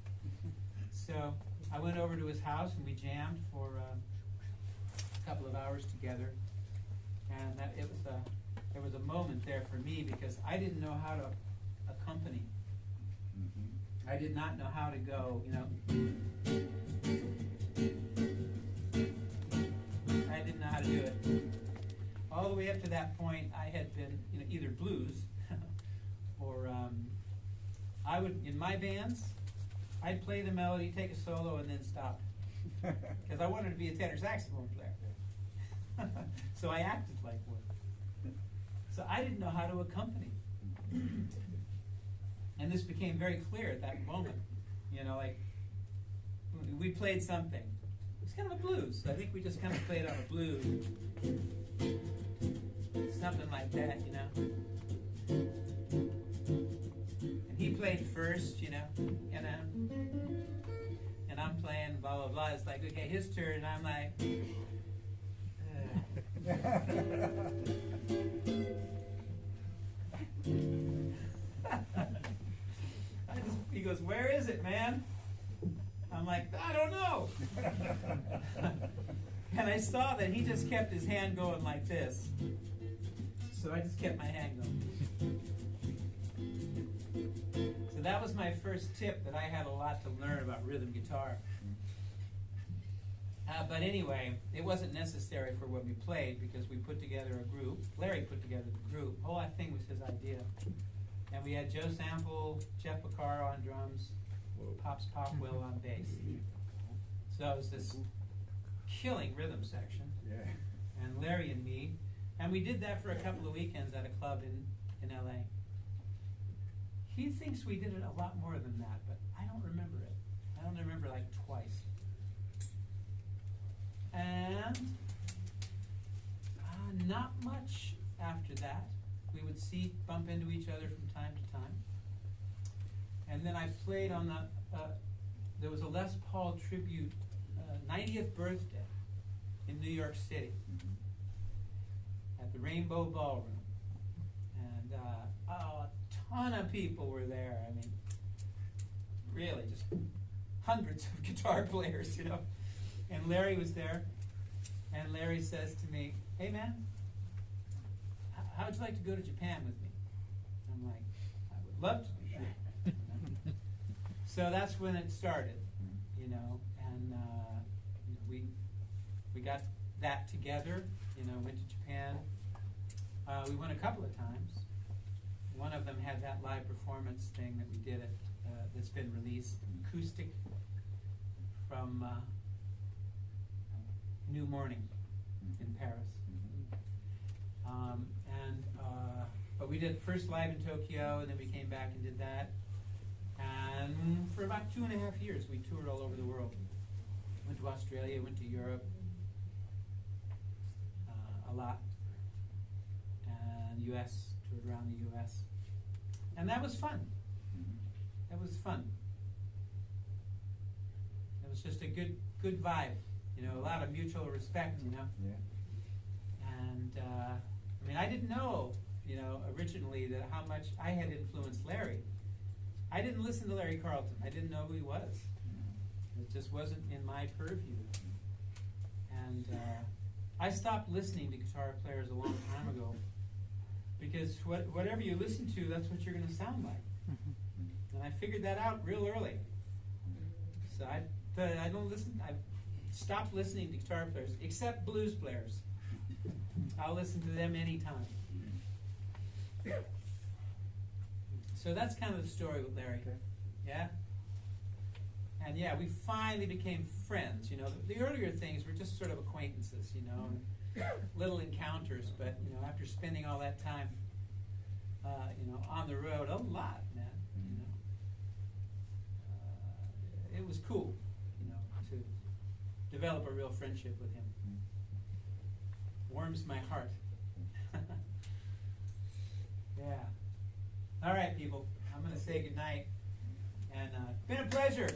Speaker 1: So I went over to his house, and we jammed for a couple of hours together, and there was a moment there for me because I didn't know how to accompany. I did not know how to go, you know. I didn't know how to do it. All the way up to that point, I had been, you know, either blues or I would, in my bands, I'd play the melody, take a solo, and then stop. Because I wanted to be a tenor saxophone player. So I acted like one. So I didn't know how to accompany. And this became very clear at that moment. You know, like, we played something. It was kind of a blues. I think we just kind of played on a blues. Something like that, you know. And he played first, you know. And I'm playing blah, blah, blah. It's like, okay, his turn. And I'm like, he goes, "Where is it, man?" I'm like, "I don't know." And I saw that he just kept his hand going like this. So I just kept my hand going. So that was my first tip that I had a lot to learn about rhythm guitar. But anyway, it wasn't necessary for when we played because we put together a group. Larry put together the group. The whole thing was his idea. And we had Joe Sample, Jeff Beccaro on drums, Pops Popwell on bass. So it was this killing rhythm section,
Speaker 3: Yeah.
Speaker 1: and Larry and me, and we did that for a couple of weekends at a club in LA. He thinks we did it a lot more than that, but I don't remember it. I only remember like twice. And not much after that. We would bump into each other from time to time. And then I played on there was a Les Paul tribute 90th birthday in New York City at the Rainbow Ballroom. And a ton of people were there. I mean, really, just hundreds of guitar players, you know. And Larry was there. And Larry says to me, "Hey, man, how would you like to go to Japan with me?" I'm like, "I would love to do that." So that's when it started, you know, and you know, we got that together, you know, went to Japan. We went a couple of times. One of them had that live performance thing that we did that's been released, acoustic, from New Morning in Paris. But we did first live in Tokyo, and then we came back and did that. And for about 2.5 years, we toured all over the world. Went to Australia, went to Europe a lot, and U.S., toured around the U.S. And that was fun. That was fun. It was just a good vibe, you know, a lot of mutual respect, you know.
Speaker 3: Yeah.
Speaker 1: And I mean, I didn't know, you know, originally that how much I had influenced Larry. I didn't listen to Larry Carlton. I didn't know who he was. It just wasn't in my purview. And I stopped listening to guitar players a long time ago, because whatever you listen to, that's what you're going to sound like. And I figured that out real early. So I don't listen. I stopped listening to guitar players, except blues players. I'll listen to them anytime. So that's kind of the story with Larry.
Speaker 3: Okay.
Speaker 1: Yeah? And yeah, we finally became friends. You know, the earlier things were just sort of acquaintances, you know, and little encounters. But, you know, after spending all that time, you know, on the road, a lot, man, you know. It was cool, you know, to develop a real friendship with him. Warms my heart. Yeah. All right, people. I'm going to say goodnight. And it's been a pleasure.